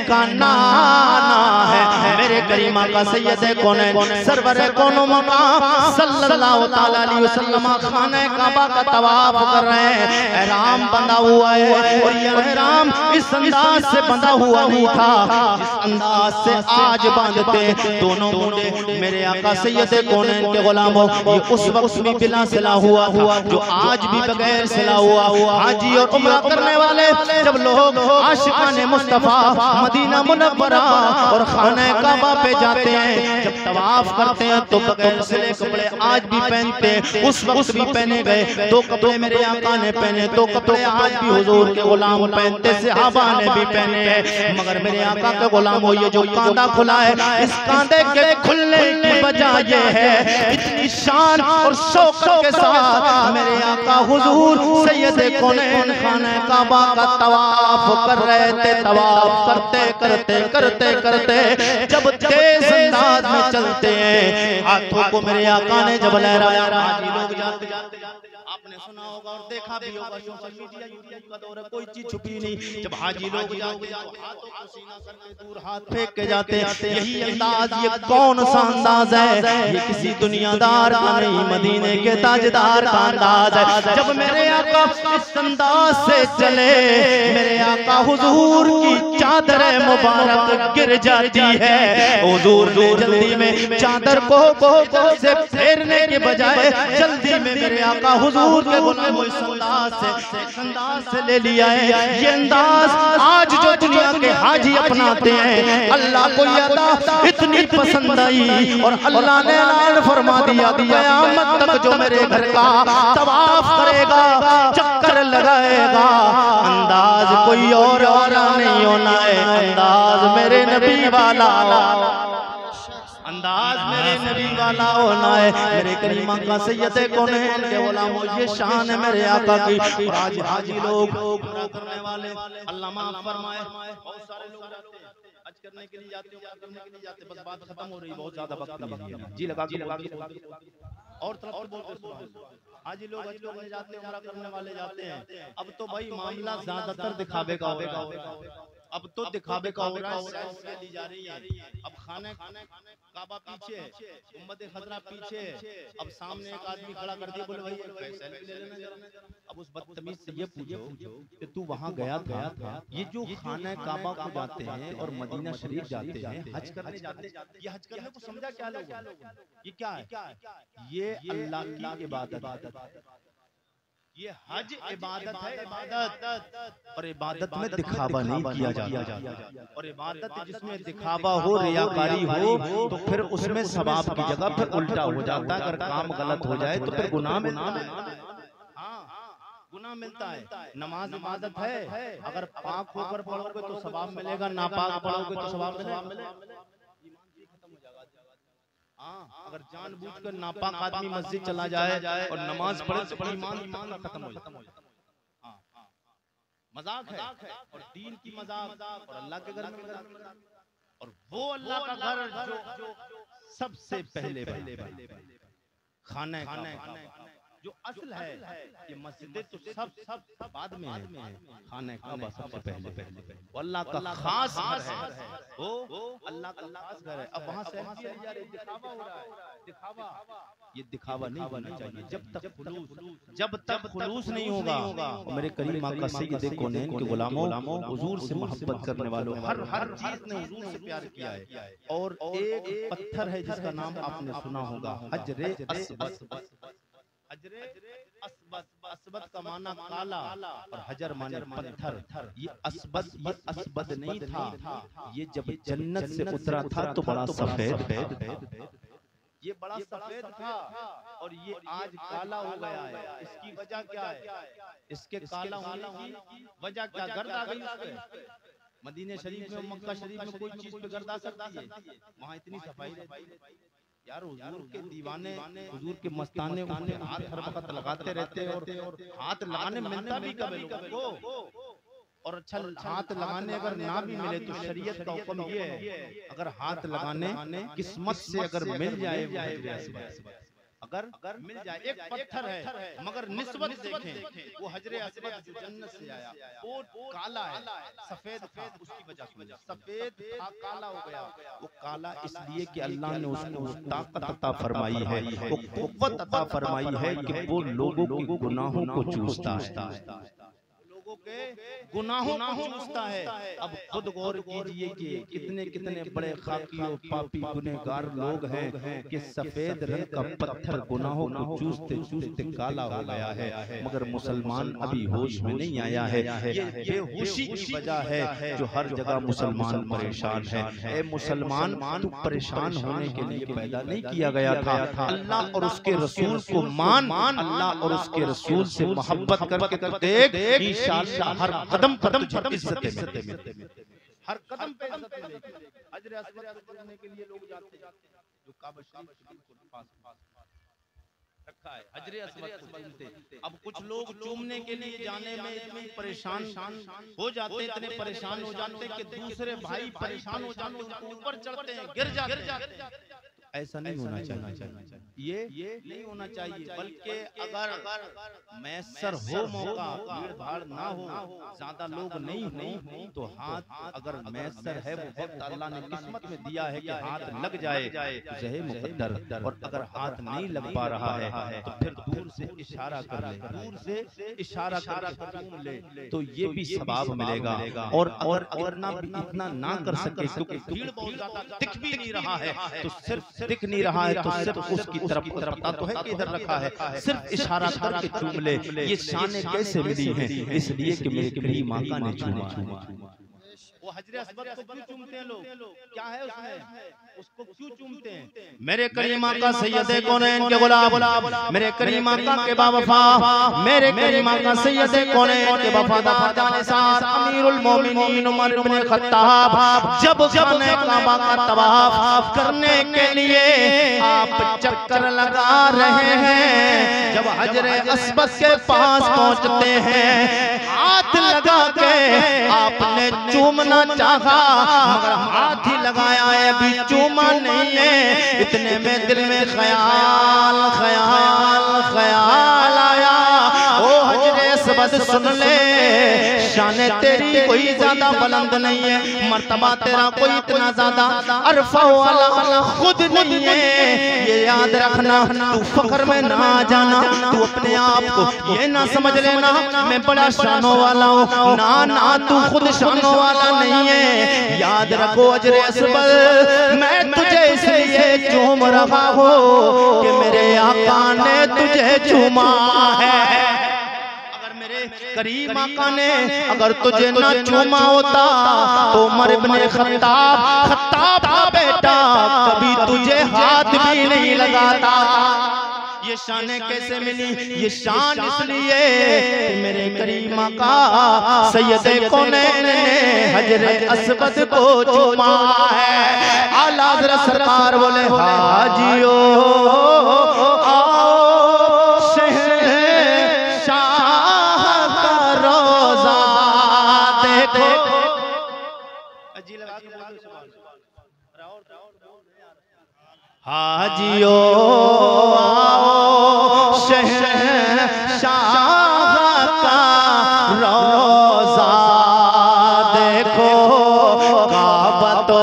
का नाना है। मेरे करीमा का सैयद कौन है, सरवर कौनो मकाम सल्लल्लाहु तआला अलैहि वसल्लम खाने काबा का तवाफ कर रहे हैं। एहराम बंधा हुआ है और ये एहराम इस अंदाज से बंधा हुआ नहीं था जिस अंदाज से आज बांधते दोनों मुंडे मेरे आका सैयद कौन के गुलामों। ये उस वक्त भी बिना सिला हुआ था जो आज भी बगैर सिला हुआ। हाजी और उम्रा करने वाले जब लोग आशिकाने मुस्तफा मदीना मुनव्वरा और खाने काबा पे जाते हैं, जब तवाफ करते हैं तो बगैर सिले कपड़े आज भी पहनते, उस वक्त भी पहने गए। दो कपड़े मेरे आका ने पहने, दो कपड़े आज भी हुजूर के गुलाम पहनते, सहाबा ने भी पहने हैं। मगर मेरे आका के गुलाम हो ये जो कांधा खुला है, इस कांधे के खुलने की वजह ये है इतनी शान और शौकत के साथ मेरे आका हुजूर सैयद कौनैन खाने काबा का तवाफ कर रहे थे। तवाफ करते करते करते करते जब तेज अंदाज में चलते हैं, हाथों को मेरे आका ने जब लहराया, हाजी लोग जाते आपने सुना होगा और देखा भी होगा, सोशल मीडिया यूट्यूब का दौर है, कोई चीज छुपी नहीं। जब हाजी लोग जाते हैं हाथों को सीना करके दूर हाथ फेंक के जाते हैं। यही अंदाज, ये कौन सा अंदाज है? ये किसी दुनियादार का नहीं, मदीने के ताजदार का अंदाज है। जब मेरे आका इस अंदाज से चले, मेरे आका हुजूर की चादर मुबारक गिर जाती है। हुजूर ने जल्दी में चादर को से फेरने के बजाय जल्दी में मेरे आका हुजूर के गुलाम इस अंदाज से ले लिया है। ये अंदाज आज जो दुनिया के हाजी अपनाते हैं, अल्लाह को ये अदा इतनी पसंद आई और अल्लाह ने ऐलान फरमा दिया, क़यामत तक जो मेरे घर का तवाफ करेगा, चक्कर लगाएगा, अंदाज कोई और नहीं होना है, अंदाज मेरे नबी वाला, अंदाज मेरे नबी वाला होना है। मेरे करीमा का सैयदे कौनैन के गुलामों, ये शान है मेरे आका की। और आज हाजी लोग पूरा करने वाले, अल्लाह माफ फरमाए, बहुत सारे लोग जाते हैं हज करने के लिए, जाते हैं करने के लिए जाते, बस बात खत्म हो रही, बहुत ज्यादा वक्त नहीं है। जी लगा के और तरफ बोलते हाजी लोग हज करने जाते हैं, उम्रा करने वाले जाते हैं। अब तो भाई मामला ज्यादातर दिखावे का होगा, अब तो दिखावे का हो रहा है, सेल्फी ली जा रही है। अब खाने काबा पीछे है, उम्मत खजरा पीछे है, अब सामने एक आदमी खड़ा कर दिया, बोले भाई सेल्फी ले लेना जरा। अब उस बदतमीज से ये पूछो कि तू वहाँ गया था? ये जो खाना काबा को जाते हैं और मदीना शरीफ जाते हैं, हज करने जाते हैं, ये हज करने को समझा क्या लोग? ये क्या है? ये अल्लाह की इबादत, ये हज इबादत है, इबादत। और इबादत में दिखावा नहीं किया जाता, और इबादत जिसमें दिखावा हो, रियाकारी हो, तो फिर उसमें सवाब की जगह फिर उल्टा हो जाता है। अगर काम गलत हो जाए तो फिर गुनाह मिलता है। गुनाह मिलता है। नमाज इबादत है, अगर पाक होकर पढ़ोगे तो सवाब मिलेगा, नापाक पढ़ोगे तो सवाब मिलेगा। अगर जानबूझकर नापाक आदमी मस्जिद चला जाए और नमाज पढ़े तो ईमान खत्म हो जाता है। मजाक है और दीन की मजाक, और अल्लाह के घर में मजाक, और वो अल्लाह का घर जो सबसे पहले खाना जो असल है। ये मस्जिदें तो सब बाद में है, खाने काबा सबसे पहले अल्लाह का खास घर है, वो अल्लाह का खास घर है। अब वहाँ से दिखावा हो रहा है, दिखावा, ये दिखावा नहीं होना चाहिए। जब तक खुलूस नहीं होगा, मेरे करीम आका सैयदे कौनैन के गुलामों, हुजूर से मोहब्बत करने वालों, हर चीज ने हुजूर से प्यार किया है। और एक पत्थर है जिसका नाम आपने सुना होगा, हजरे अस्वद। हजरे अस्वद का माना काला और हजर माने पत्थर। ये अस्वद नहीं था, ये जब जन्नत से उतरा था तो बड़ा सफेद, ये बड़ा सफेद था और ये आज काला हो गया है। इसकी वजह क्या है? इसके काला होने की वजह क्या? गर्द आ गई इसके। मदीने शरीफ में, मक्का शरीफ में कोई चीज पे गर्द आ सकती है? वहाँ इतनी सफाई रहती है यार। हुजूर के दीवाने, हुजूर के मस्ताने उन्हें हाथ हर वक्त लगाते रहते हैं, और हाथ लगाने मिलता भी कब लोगों को। और अच्छा हाथ लगाने अगर ना भी मिले तो शरीयत का हुक्म ये है, अगर हाथ लगाने किस्मत से अगर मिल जाए, अगर मिल जाए। एक पत्थर है मगर निस्बत देखें, वो हजरे अस्वद जो जन्नत से आया, वो काला है, सफेद था। उसकी वजह से सफेद था, काला हो गया। वो काला इसलिए कि अल्लाह ने उसको ताकत अता फरमाई है, वो कुव्वत अता फरमाई है कि वो लोगों के गुनाहों को चूसता है, के गुनाहों को चूसता है। अब खुद गौर कीजिए कि कितने कितने बड़े खाकी और पापी गुनहगार लोग हैं कि सफेद रंग का पत्थर गुनाहों को चूसते चूसते काला हो गया है, मगर मुसलमान अभी होश में नहीं आया है। ये होशी की वजह है जो हर जगह मुसलमान परेशान है। ए मुसलमान, तू परेशान होने के लिए पैदा नहीं किया गया था। अल्लाह और उसके रसूल को मान, अल्लाह और उसके रसूल से मोहब्बत करके देख, इंशाअल्लाह हर कदम इज्जत मिलेगी, हर कदम पे इज्जत मिलेगी। हजरे अस्वद करने के लिए लोग जाते हैं, जो काबा शरीफ के पास रखा है, हजरे अस्वद को चूमते। अब कुछ लोग चूमने के लिए जाने में इतने परेशान हो जाते, इतने परेशान हो जाते कि दूसरे भाई परेशान हो जाते, उनको ऊपर चढ़ते हैं, गिर जाते। ऐसा नहीं होना चाहिए, ये नहीं होना चाहिए। बल्कि अगर मैसर हो मौका, भीड़ भाड़ ना हो, ज्यादा लोग नहीं हो, तो हाथ अगर मैसर है, वो वक्त अल्लाह ने किस्मत में दिया है कि हाथ लग जाए जहे मुकद्दर। और अगर हाथ नहीं लग पा रहा है तो फिर दूर से इशारा कर ले, दूर से इशारा करके चूम ले, तो ये भी सवाब मिलेगा। और इतना ना कर सके क्योंकि भीड़ बहुत ज्यादा दिख भी नहीं रहा है, तो सिर्फ दिख नहीं रहा है तो सिर्फ उसकी तरफ पता तो है कि इधर रखा है, सिर्फ इशारा करके चूम ले। ये शान कैसे मिली है? इसलिए कि मेरे करीम आका ने चूमा। वो हजरे अस्वद को क्यों चूमते हैं लोग? क्या है उसमें? उसको क्यों चूमते हैं? मेरे करीम आका सैयदे कौनैन के गुलाम, मेरे करीम आका के बावफा, मेरे करीम आका सैयदे कौनैन के वफादार जानिसार अमीरुल मोमिनीन उमर इब्न खत्ताब जब खाने काबा का तवाफ करने के लिए आप चक्कर लगा रहे हैं, जब हजरे अस्वद के पास पहुंचते हैं, हाथ लगा के आपने चूमना चाहा, मगर हाथ ही लगाया है, अभी चूमा नहीं है। इतने में दिल में ख्याल आया, ओ हजरे अस्वद सुन ले, शाने तेरी कोई ज्यादा बुलंद नहीं है, मर्तबा तेरा कोई इतना ज्यादा अरफा वाला खुद नहीं है। ये याद रखना, तू फख्र में ना जाना, तू अपने आप को ये ना समझ लेना मैं बड़ा शानों वाला हूँ, ना तू खुद शानों वाला नहीं है। याद रखो हजरे अस्वद, मैं तुझे इसलिए चूम रहा हूँ कि मेरे आका ने तुझे चूमा है। करीम आका ने अगर तुझे ना चूमा होता तो उमर इब्न खत्ताब का बेटा कभी तुझे हाथ भी नहीं लगाता। ये शान कैसे मिली? ये शान इसलिए मेरे करीम आका सैयदे कौनैन ने हजरे अस्वद को चूमा है। आला हज़रत सरकार बोले हाजियो हाजियो आओ शहंशाह का रोज़ा देखो, काबा तो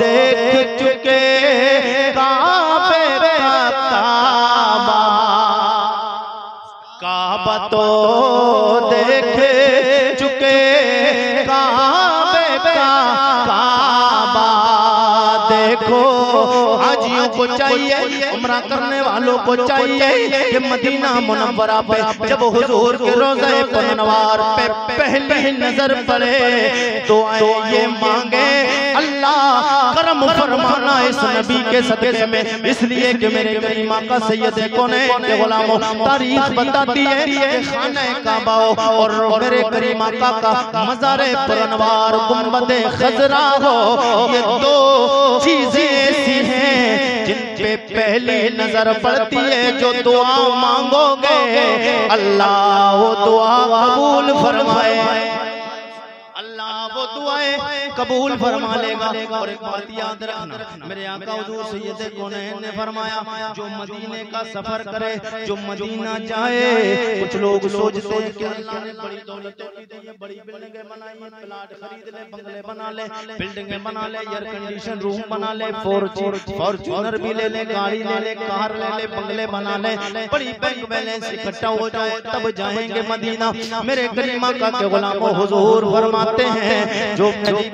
देख चुके, काबे का काबा तो देख चुके, काबे का काबा देखो। हाजियों को चाहिए, उम्रा करने वालों को चाहिए कि मदीना मुनव्वरा पे जब हुजूर के रोज़े पुरनवार पे पहली नजर पड़े तो ये मांगे अल्लाह करम फरमाना इस नबी के सदक़े में। इसलिए कि मेरे करीम आका सैयदे कौनैन के गुलामों, तारीख बताती है कि खाना काबा और मेरे करीम आका का मज़ारे पुरनवार गुंबदे खजरा हो, ये दो चीजें ऐसी हैं जिन पे पहली नजर पड़ती है। जो दुआ मांगोगे अल्लाह वो दुआ कबूल फरमाए, अल्लाह वो दुआएं कबूल फरमा लेगा। और एक बात याद रखना, मेरे आका हुजूर सैयदे कौनैन ने फरमाया जो मदीने का सफर करे, जो मदीना जाए, कुछ लोग सोचते हैं कि अल्लाह ने बड़ी दौलत दी है, बड़ी बिल्डिंगें बनाई है, प्लाट खरीद ले, बंगले बना ले, बिल्डिंगें बना ले, एयर कंडीशन रूम बना ले, फॉर्च्यूनर भी ले ले, गाड़ी ले ले, कार ले ले, बंगले बना ले, बड़ी बैंक बैलेंस इकट्ठा हो जाए तब जाएंगे मदीना। मेरे करीम आका के गुलामों हुजूर फरमाते हैं जो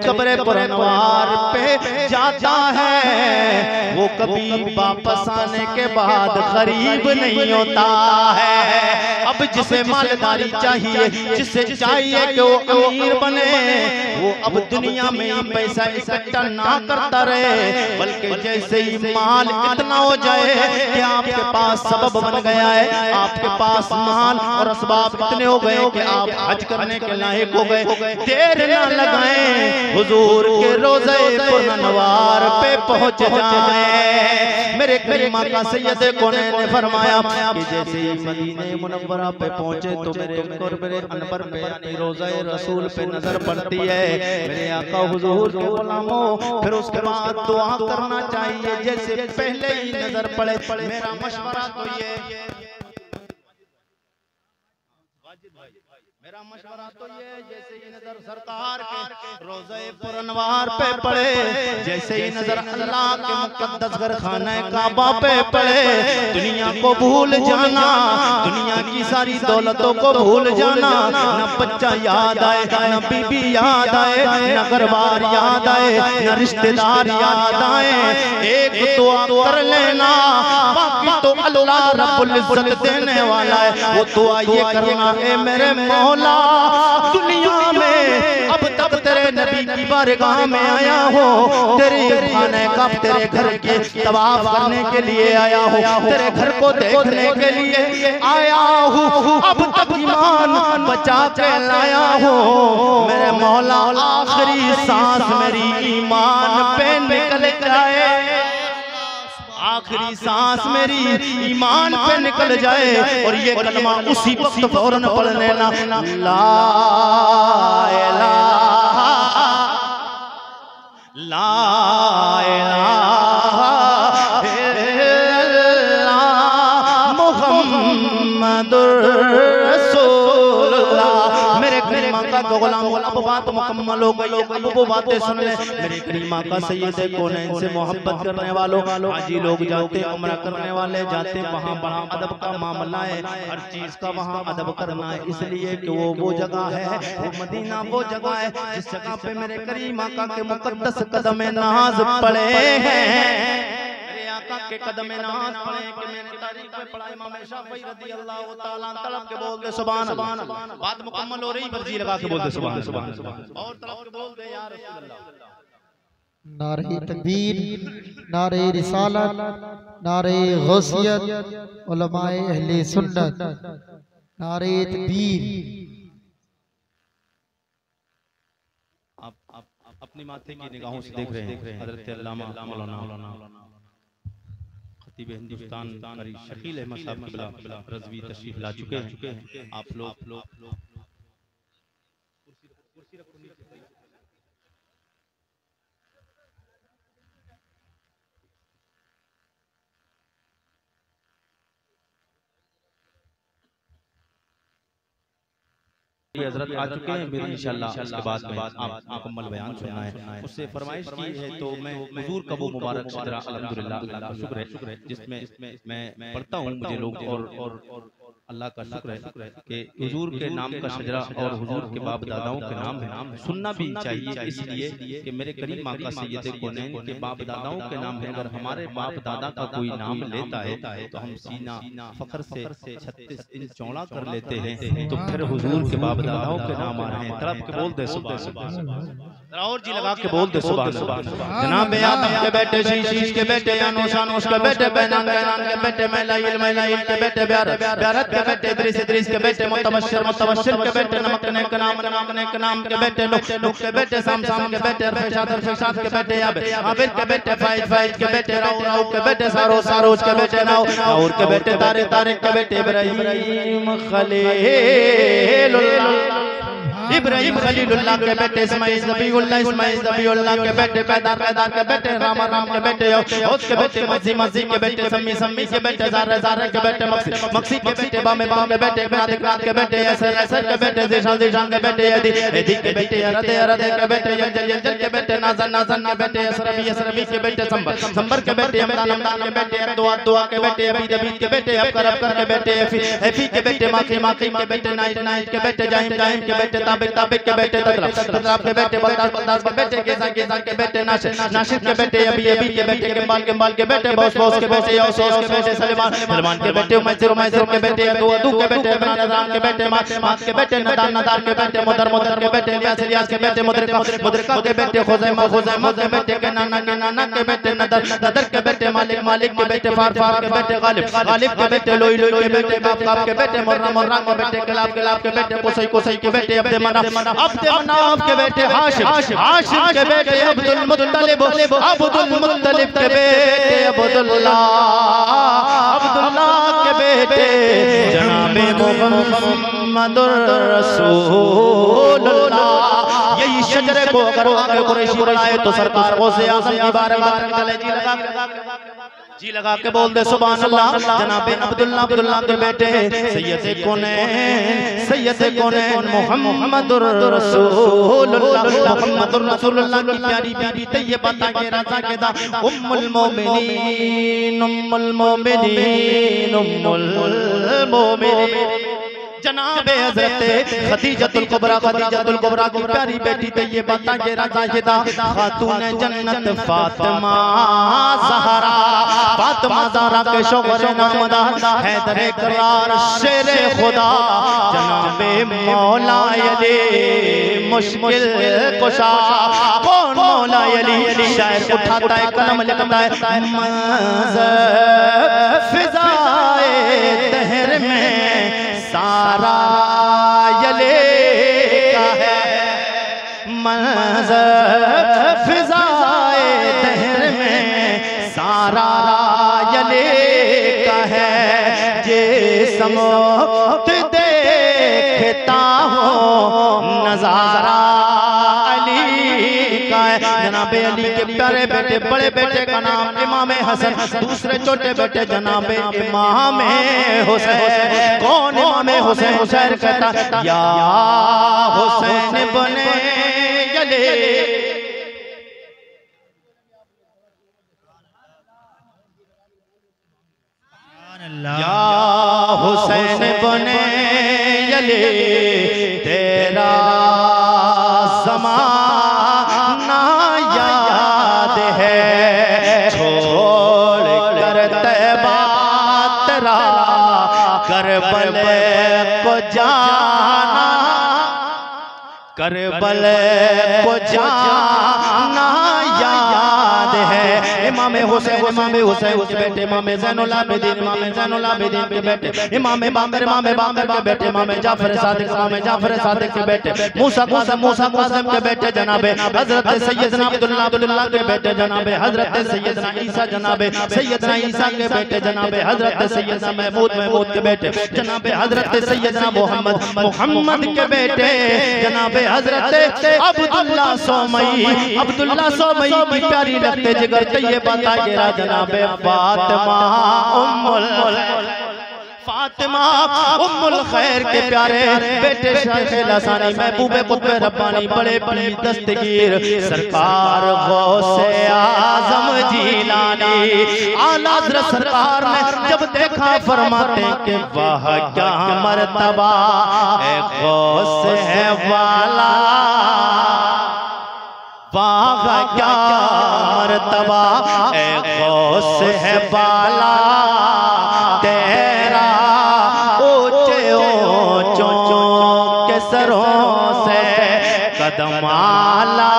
कब्र पुरनवार पे जाता है वो कभी वापस आने के बाद गरीब नहीं होता है। अब जिसे मालदारी चाहिए, जिसे चाहिए कि वो अमीर बने, वो अब दुनिया में ही पैसा इकट्ठा ना करता रहे, बल्कि जैसे ही माल इतना हो जाए कि आपके पास सबब बन गया है, आपके पास माल और असबाब इतने हो गए कि आप हज करने के लायक हो गए, देर न लगाएं, हुजूर के रोज़े पुरनवार पे पहुंच जाएं। मेरे करीमा का सैयद कौनैन ने फरमाया कि जैसे ही मदीने मुनव्वरा पे पहुंचे तो मेरे अनवर पे यानी रोज़ाए रसूल पे नजर पड़ती है मेरे आका हुजूर के गुलामों। फिर उसके बाद दुआ करना चाहिए जैसे पहले ही नजर पड़े। मेरा मशवरा तो ये, मेरा मशवरा तो ये, जैसे ही नजर सरकार के रोज़े पुरनवार पे पड़े, जैसे ही नजर अल्लाह के मुकद्दस घर खाना काबा पे पड़े, दुनिया को भूल जाना, दुनिया की सारी दौलतों को भूल जाना। न बच्चा याद आए, न बीबी याद आए, न घरबार याद आए, न रिश्तेदार याद आए। एक दुआ कर लेना, बाकी तो अल्लाह रब्बुल इज्जत देने वाला है। वो दुआ ये करना है मेरे मौला, दुनिया में अब तक तेरे नबी की बारगाह में आया हो, तेरे खाने का तेरे घर के तवाफ करने के लिए आया हो, तेरे घर को देखने के लिए आया हूँ, अब तक ईमान बचा के लाया हो मेरे मौला। आखिरी सांस मेरी ईमान पे निकल जाए, आखिरी सांस मेरी ईमान पे निकल जाए और ये कलमा उसी वक्त फौरन पढ़ लेना, ला इलाहा ला इलाहा इल्लल्लाह मुहम्मदुर रसूलुल्लाह। मेरे करीमा का गुलाम, अब बात मुकम्मल हो गई, अब वो बातें सुन ले। मेरे करीमा का सैयद कौनैन से मोहब्बत करने वालों, हाजी लोग जाते, उम्रा करने वाले जाते, वहाँ बड़ा अदब का मामला है, हर चीज का वहाँ अदब करना है, इसलिए कि वो जगह है, वो मदीना वो जगह है जिस जगह पे मेरे करीमा का के मुकद्दस कदम नाज पड़े हैं, के कदम नाज पड़े कि मैंने तारीख में पढ़ा इमाम शाफी रज़ी अल्लाह तआला तलब के बोल दे सुभान अल्लाह। बात मुकम्मल हो रही, मर्जी लगा के बोल दे सुभान अल्लाह और तलब के बोल दे या रसूल अल्लाह। नारे तकबीर, नारे रिसालत, नारे गौसियत, उलमाए अहले सुन्नत, नारे तकबीर। आप अपनी माथे की निगाहों से देख रहे हैं हज़रत अल्लामा मौलाना खतीब हिंदुस्तान कारी शकील अहमद साहब क़िबला रज़वी तशरीफ ला चुके हैं। आप लोग हजरत आ चुके हैं, फिर इंशाअल्लाह उसके बाद में आप मुकम्मल बयान सुनना है। उससे फरमाइश की है तो मैं हुजूर का वो मुबारक शजरा अल्हम्दुलिल्लाह अल्लाह का शुक्र है जिसमें मैं पढ़ता हूँ, मुझे लोग और अल्लाह का शुक्र है कि हुजूर के नाम का शजरा और हुजूर के बाप दादाओं के नाम है, सुनना भी चाहिए, इसलिए कि मेरे करीम आका सैयद कौनैन के बाप दादाओं के नाम है। अगर हमारे बाप दादा का कोई नाम लेता है तो हम सीना फख्र से 36 इंच चौड़ा कर लेते हैं, तो फिर हुजूर के बाप दादाओं के नाम आ रहे हैं। तरफ के बोल दे सुभान, और जी लगा के बोल दे सुभान। जनाब आदम के बेटे शीश के बेटे अनूस के बेटे बैनान के बेटे मैलाइल के बेटे ब्यारत के बेटे इद्रीस के बेटे मुतबश्शिर के बेटे नमक के नाम के बेटे नुक के बेटे साम के बेटे रफशाद के बेटे आबिद के बेटे फाइज के बेटे राउ के बेटे सारोज के बेटे नाउर के बेटे तारिक के बेटे इब्राहिम खलीलुल्लाह के बेटे इस्माइल ज़बीहुल्लाह के बेटे पैदार के बेटे राम के बेटे औस के बेटे मज़ी के बेटे सम्मी के बेटे ज़ारे के बेटे मक्सी के बेटे बाम के बेटे इकरात के बेटे असर के बेटे ज़ीशान के बेटे यदी के बेटे अरद के बेटे यंजल के बेटे नाज़न के बेटे असरबी के बेटे संबर के बेटे हमदान के बेटे दुआ के बेटे अबीद के बेटे अबकर के बेटे एफी के बेटे माखी के बेटे नाइट के बेटे जाहिम के बेटे ताबिक के बेटे ततलाब के बेटे बगदाद के बेटे गेज़ा के बेटे नाशिद के बेटे अबी के बेटे कमाल के बेटे बॉस के बेटे यौस के बेटे सलमान के बेटे मैसर के बेटे अदू के बेटे इमरान के बेटे मात के बेटे नदार के बेटे मुदर के बेटे इलियास के बेटे मुदरिका के बेटे खुज़ैमा के बेटे के नाना के बेटे नदर के बेटे मालिक के बेटे फार के बेटे गालिब के बेटे लोई के बेटे काफ के बेटे मुर्रा के बेटे कलाब के बेटे कोसई के बेटे मनाफ के बेटे हाशिम, हाशिम के बेटे अब्दुल मुत्तलिब, अब्दुल मुत्तलिब के बेटे अब्दुल्लाह, अब्दुल्लाह के बेटे जनाबे मुहम्मदुर रसूलुल्लाह। यही शजरे को अगर आगे कुरैश बुलाए तो सरकार गौसे आज़म की बारगाह में चले। जी लगा के बोल दे सुभान अल्लाह। जनाबे अब्दुल्लाह, अब्दुल्लाह के बेटे सैयद कौनैन मुहम्मदुर रसूलुल्लाह, मुहम्मदुर रसूलुल्लाह की प्यारी बीबी तैयबा ताहिरा ज़ाकिदा उम्मुल मोमिनीन, उम्मुल मोमिनीन, उम्मुल मोमिनीन जनाबे हज़रत खदीजतुल कुबरा, खदीजतुल कुबरा की प्यारी बेटी तैयबा ताहिरा ज़ाहिदा खातून जन्नत फातिमा ज़हरा, फातिमा ज़हरा के शौहर नामदार हैदर करार शेर खुदा जनाबे मौला अली मुश्किल कुशा। कौन मौला अली? शायर उठाता है कलम लिखता है फिज़ाए तहर में सारा यले का है, मंज़र फिज़ाए तहर में सारा यले का है, जे समोत देखता हो नज़ारा अली का है। जनाबे अली के प्यारे बेटे बड़े बेटे का नाम इमाम हसन, दूसरे छोटे बेटे जनाबे इमाम हुसैन। कौन इमाम हुसैन? हुसैन कहता या हुसैन बने यले, या हुसैन बने यले तेरा ज़माना याद है, छोड़ कर तैबा तेरा करबल को जाना, करबल को जाना याद है। इमाम हुसैन, इमाम हुसैन के बेटे इमाम ज़ैनुल आबिदीन, इमाम ज़ैनुल आबिदीन के बेटे इमाम बाकर, इमाम बाकर के बेटे इमाम जाफर सादिक, इमाम जाफर सादिक के बेटे मूसा कासिम, मूसा कासिम के बेटे जनाबे हज़रत सैयदना अब्दुल्लाह, अब्दुल्लाह के बेटे जनाबे हज़रत सैयदना ईसा, जनाबे सैयदना ईसा के बेटे जनाबे हज़रत सैयदना महमूद, महमूद के बेटे जनाबे हज़रत सैयदना मोहम्मद, मोहम्मद के बेटे जनाबे हज़रत अब्दुल्लाह सोमई, अब्दुल्लाह सोमई की प्यारी लगते जिगर तैयबा ताहिरा जनाबे फातिमा उम्मुल, फातिमा उम्मुल खैर के प्यारे बेटे शेख लसानी महबूबे कुतुब रब्बानी बड़े पीर दस्तगीर सरकार गौसे आज़म जीलानी आला हज़रत सरकार ने जब देखा फरमाते कि वाह क्या मर्तबा ए गौस है वाला, वाह क्या मर्तबा ए गौस है बाला तेरा, ऊंचे ऊंचों के सरों से कदमाला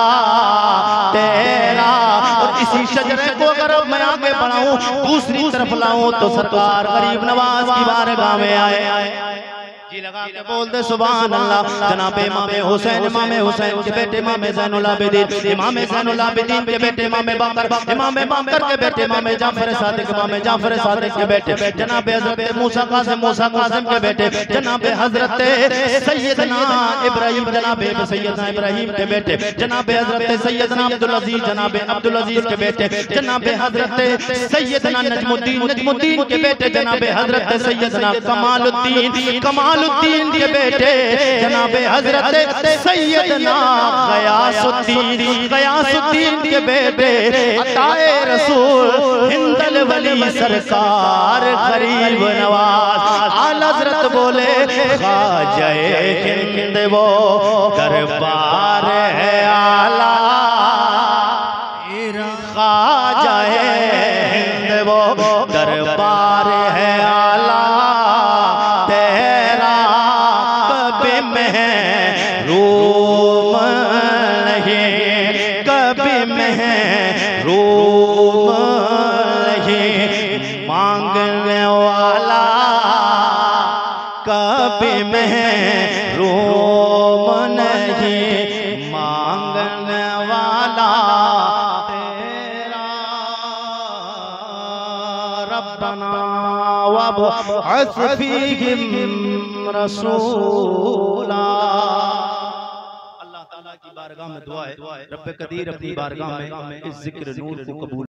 तेरा। और इसी शजरे को अगर मैं आगे बढ़ाऊं दूसरी तरफ लाऊं तो सरकार गरीब नवाज की बारगाह में आए। जी लगा के बोल दे सुभान अल्लाह। जनाबे इमाम हुसैन, इमाम हुसैन के बेटे इमाम ज़ैनुल आबिदीन, इमाम ज़ैनुल आबिदीन के बेटे इमाम बाकर, इमाम बाकर के बेटे इमाम जाफर सादिक, इमाम जाफर सादिक के बेटे जनाबे हज़रत मूसा कासिम, मूसा कासिम के बेटे जनाबे हज़रत सैयदना इब्राहिम, जनाबे सैयदना इब्राहिम के बेटे जनाबे हज़रत सैयदना अब्दुल अजीज, जनाबे अब्दुल अजीज के बेटे जनाबे हज़रत सैयदना नजमुद्दीन, नजमुद्दीन के बेटे जनाबे हज़रत सैयदना कमालुद्दीन, कमालुद्दीन के बेटे जनाबे हज़रत सैयदना गयासुद्दीन, गयासुद्दीन के बेटे अताए रसूल हिंदल वली सरकार गरीब नवाज आला हज़रत बोले ख्वाजाए हिंद वो दरबार है आला, ख्वाजाए हिंद वो दरबार है आला तेरा, कभी महरूम नहीं, कभी महरूम नहीं, मांगने वाला कभी महरूम नहीं। वबअस फीहिम रसूला। अल्लाह ताला की बारगाह में दुआ है, रब्बे कदीर अपनी बारगाह में इस जिक्र नूर को कबूल